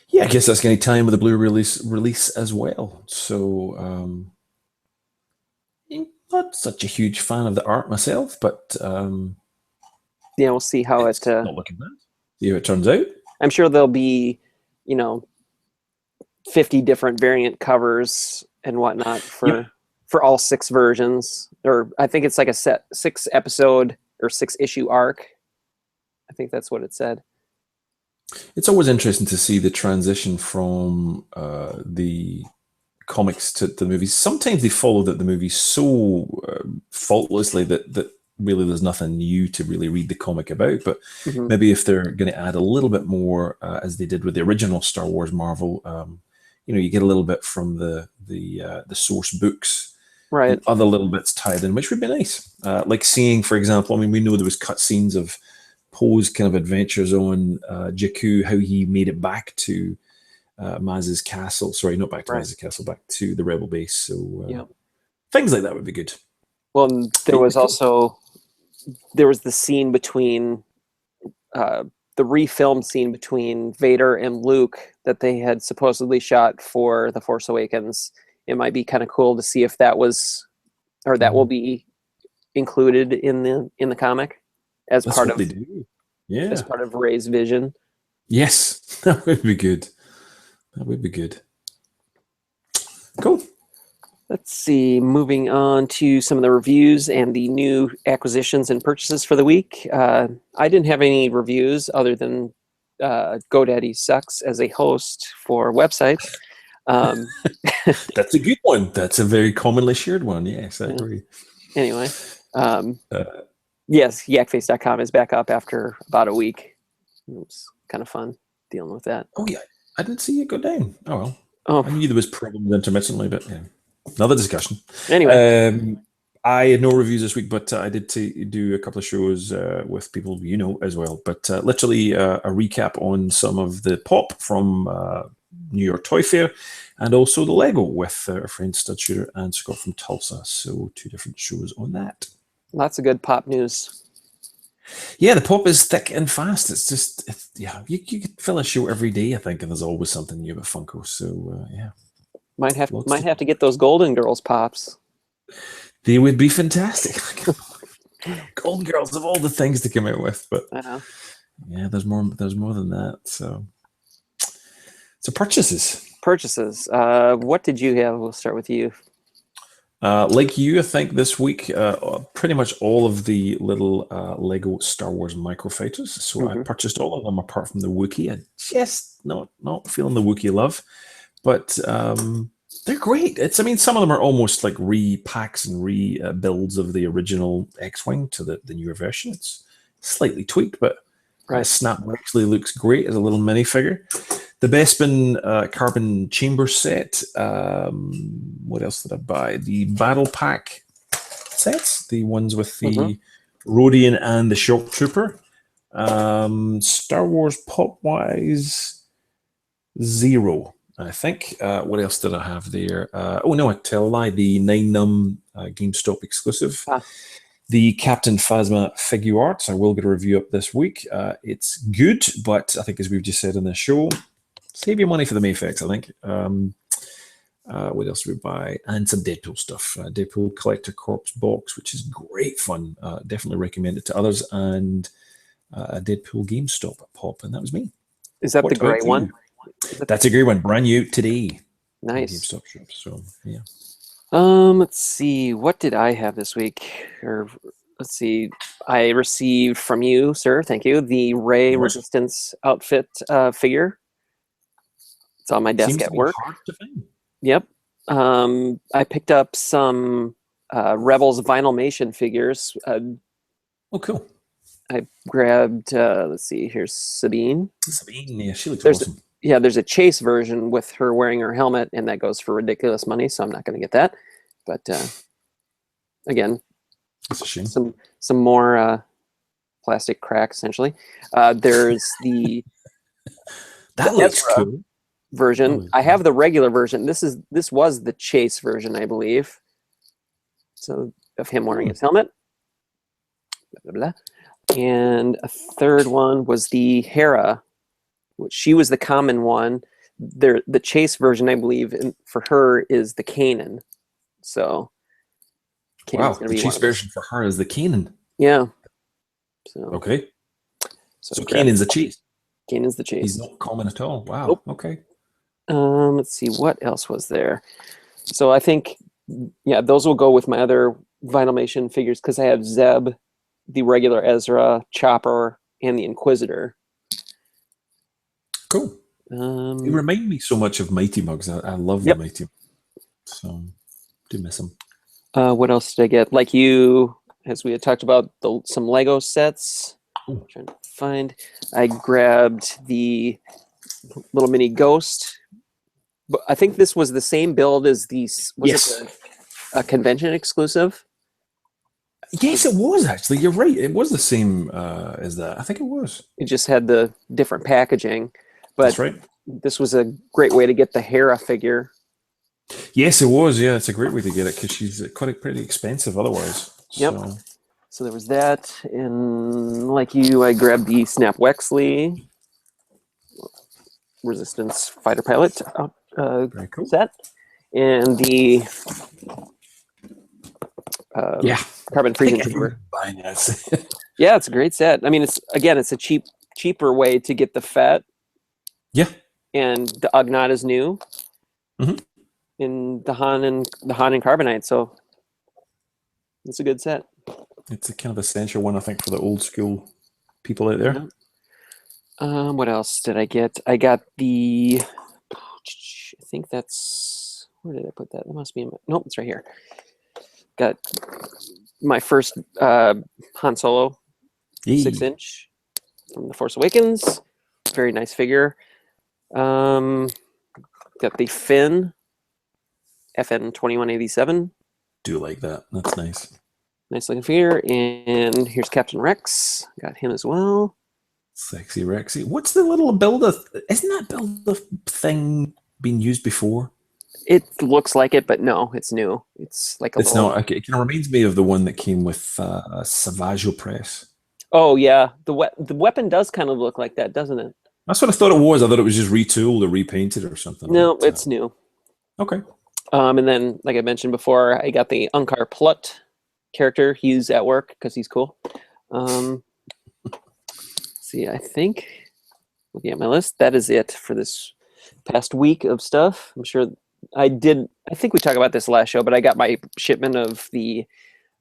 Speaker 2: Yeah, I guess that's going to tie in with the Blu-ray release as well. So, I'm not such a huge fan of the art myself, but
Speaker 1: we'll see how
Speaker 2: it's not looking bad. See how it turns out.
Speaker 1: I'm sure there'll be, 50 different variant covers and whatnot for all 6 versions. Or I think it's like a 6 episode or 6-issue arc. I think that's what it said.
Speaker 2: It's always interesting to see the transition from the comics to the movies. Sometimes they follow the movies so faultlessly that really there's nothing new to really read the comic about. But maybe if they're going to add a little bit more, as they did with the original Star Wars Marvel, you get a little bit from the source books,
Speaker 1: right?
Speaker 2: And other little bits tied in, which would be nice. Like seeing, for example, I mean, we know there was cut scenes of Poe's kind of adventures on Jakku, how he made it back to Maz's castle. Sorry, not back to Maz's castle, back to the Rebel base. So things like that would be good.
Speaker 1: Well, there was also the scene between the refilmed scene between Vader and Luke that they had supposedly shot for The Force Awakens. It might be kind of cool to see if that was, or that will be included in the comic as part of as part of Rey's vision.
Speaker 2: Yes, that would be good. That would be good. Cool.
Speaker 1: Let's see. Moving on to some of the reviews and the new acquisitions and purchases for the week. I didn't have any reviews other than GoDaddy sucks as a host for websites.
Speaker 2: That's a good one. That's a very commonly shared one. Yes, I agree.
Speaker 1: Anyway, yes, Yakface.com is back up after about a week. It was kind of fun dealing with that.
Speaker 2: Oh yeah, I didn't see it go down. Oh well.
Speaker 1: Oh,
Speaker 2: I knew there was problems intermittently, but yeah, another discussion.
Speaker 1: Anyway,
Speaker 2: I had no reviews this week, but I did do a couple of shows with people as well. But literally a recap on some of the pop from New York Toy Fair, and also the Lego with our friend Stud Shooter and Scott from Tulsa. So 2 different shows on that.
Speaker 1: Lots of good pop news.
Speaker 2: Yeah, the pop is thick and fast. It's just, you could fill a show every day, I think, and there's always something new about Funko. So yeah,
Speaker 1: might have to get those Golden Girls pops.
Speaker 2: They would be fantastic. Golden Girls of all the things to come out with, but yeah, there's more than that. So purchases. What did you have? We'll start with you. Like you, I think this week, pretty much all of the little Lego Star Wars microfighters. So I purchased all of them apart from the Wookiee. I just not feeling the Wookiee love, but they're great. Some of them are almost like repacks and rebuilds of the original X-Wing to the newer version. It's slightly tweaked, but Snap actually looks great as a little minifigure. The Bespin carbon chamber set. What else did I buy? The battle pack sets, the ones with the Rodian and the Shock Trooper. Star Wars pop-wise, 0. I think. What else did I have there? Oh no, I tell a lie. The 9num GameStop exclusive. The Captain Phasma Figuarts. I will get a review up this week. It's good, but I think as we've just said in the show, save your money for the MAFEX, I think. What else did we buy? And some Deadpool stuff. Deadpool Collector Corps box, which is great fun. Definitely recommend it to others. And a Deadpool GameStop pop, and that was me.
Speaker 1: Is that the gray one?
Speaker 2: That's a great one. Brand new today.
Speaker 1: Nice.
Speaker 2: GameStop shop. So yeah.
Speaker 1: Let's see. What did I have this week? Or let's see. I received from you, sir. Thank you. The Rey Resistance outfit figure. It's on my desk at work.
Speaker 2: Hard to find.
Speaker 1: Yep. I picked up some Rebels Vinylmation figures.
Speaker 2: Oh, cool.
Speaker 1: I grabbed, let's see, here's Sabine.
Speaker 2: Yeah, she looks awesome.
Speaker 1: Yeah, there's a chase version with her wearing her helmet, and that goes for ridiculous money, so I'm not going to get that. But again,
Speaker 2: that's a shame.
Speaker 1: Some more plastic crack, essentially. There's the
Speaker 2: that looks cool
Speaker 1: version. I have the regular version. This was the chase version, I believe. So of him wearing his helmet. Blah, blah, blah. And a third one was the Hera. She was the common one. The chase version, I believe, for her is the Kanan. So
Speaker 2: Kanan's the chase version for her is the Kanan.
Speaker 1: Yeah. So
Speaker 2: okay. So Kanan's the chase.
Speaker 1: Kanan's the chase.
Speaker 2: He's not common at all. Wow.
Speaker 1: Nope.
Speaker 2: Okay.
Speaker 1: Let's see what else was there. So I think, yeah, those will go with my other Vinylmation figures because I have Zeb, the regular Ezra, Chopper, and the Inquisitor.
Speaker 2: Cool. They remind me so much of Mighty Mugs. I love the Mighty Mugs. So, do miss them.
Speaker 1: What else did I get? Like you, as we had talked about, some Lego sets. I'm trying to find. I grabbed the little mini Ghost. But I think this was the same build as these. Was it a convention exclusive?
Speaker 2: Yes, it was actually. You're right. It was the same as that. I think it was.
Speaker 1: It just had the different packaging. But
Speaker 2: that's right.
Speaker 1: This was a great way to get the Hera figure.
Speaker 2: Yes, it was. Yeah, it's a great way to get it because she's pretty expensive otherwise.
Speaker 1: Yep. So there was that, and like you, I grabbed the Snap Wexley Resistance Fighter Pilot
Speaker 2: very cool.
Speaker 1: set, and the Carbon Freezing Trooper. Yeah, it's a great set. I mean, it's a cheaper way to get the Fett.
Speaker 2: Yeah.
Speaker 1: And the Ugnaught is new.
Speaker 2: Mm-hmm.
Speaker 1: In the Han and Carbonite, so it's a good set.
Speaker 2: It's a kind of essential one, I think, for the old school people out there.
Speaker 1: Yeah. What else did I get? I got the. I think that's. Where did I put that? That must be in my. Nope, it's right here. Got my first Han Solo 6-inch from the Force Awakens. Very nice figure. Got the Finn. FN 2187.
Speaker 2: Do like that. That's nice.
Speaker 1: Nice looking figure. And here's Captain Rex. Got him as well.
Speaker 2: Sexy Rexy. What's the little builder? Isn't that builder thing been used before?
Speaker 1: It looks like it, but no, it's new. It's like
Speaker 2: it's not. It kind of reminds me of the one that came with Savaggio Press.
Speaker 1: Oh yeah, the weapon does kind of look like that, doesn't it?
Speaker 2: That's what I thought it was. I thought it was just retooled or repainted or something.
Speaker 1: No, it's new.
Speaker 2: Okay.
Speaker 1: And then, like I mentioned before, I got the Unkar Plut character. He's at work because he's cool. See, I think, looking at my list, that is it for this past week of stuff. I'm sure I think we talked about this last show, but I got my shipment of the,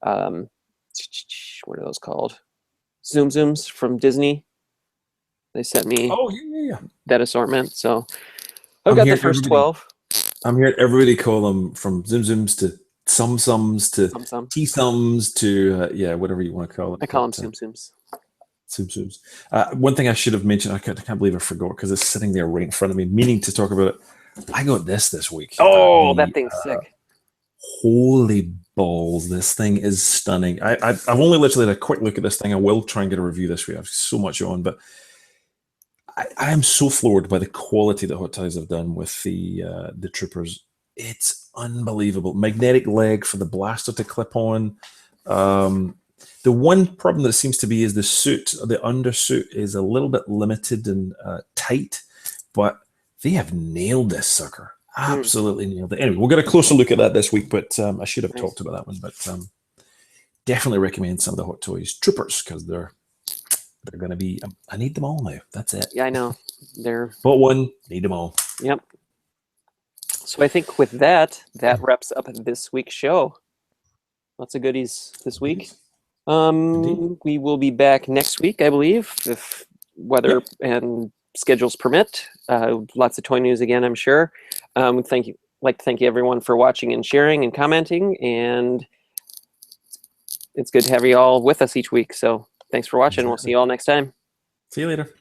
Speaker 1: what are those called? Zoom Zooms from Disney. They sent me that assortment. So I've got the first 12.
Speaker 2: I'm hearing everybody call them from Zoom Zooms to Sums to T-Sums to, whatever you want to call it.
Speaker 1: I call them Zoom Zooms.
Speaker 2: Zoom Zooms. One thing I should have mentioned, I can't believe I forgot because it's sitting there right in front of me, meaning to talk about it. I got this week.
Speaker 1: Oh, that thing's sick.
Speaker 2: Holy balls, this thing is stunning. I've only literally had a quick look at this thing. I will try and get a review this week. I have so much on, but I am so floored by the quality that Hot Toys have done with the troopers. It's unbelievable. Magnetic leg for the blaster to clip on. The one problem that seems to be is the suit. The undersuit is a little bit limited and tight, but they have nailed this sucker. Absolutely nailed it. Anyway, we'll get a closer look at that this week, but I should have talked about that one. But definitely recommend some of the Hot Toys troopers because they're going to be. I need them all now. That's it.
Speaker 1: Yeah, I know.
Speaker 2: Bought one, need them all.
Speaker 1: Yep. So I think with that wraps up this week's show. Lots of goodies this week. We will be back next week, I believe, if weather and schedules permit. Lots of toy news again, I'm sure. Thank you everyone for watching and sharing and commenting, and it's good to have you all with us each week. So thanks for watching. We'll see you all next time.
Speaker 2: See you later.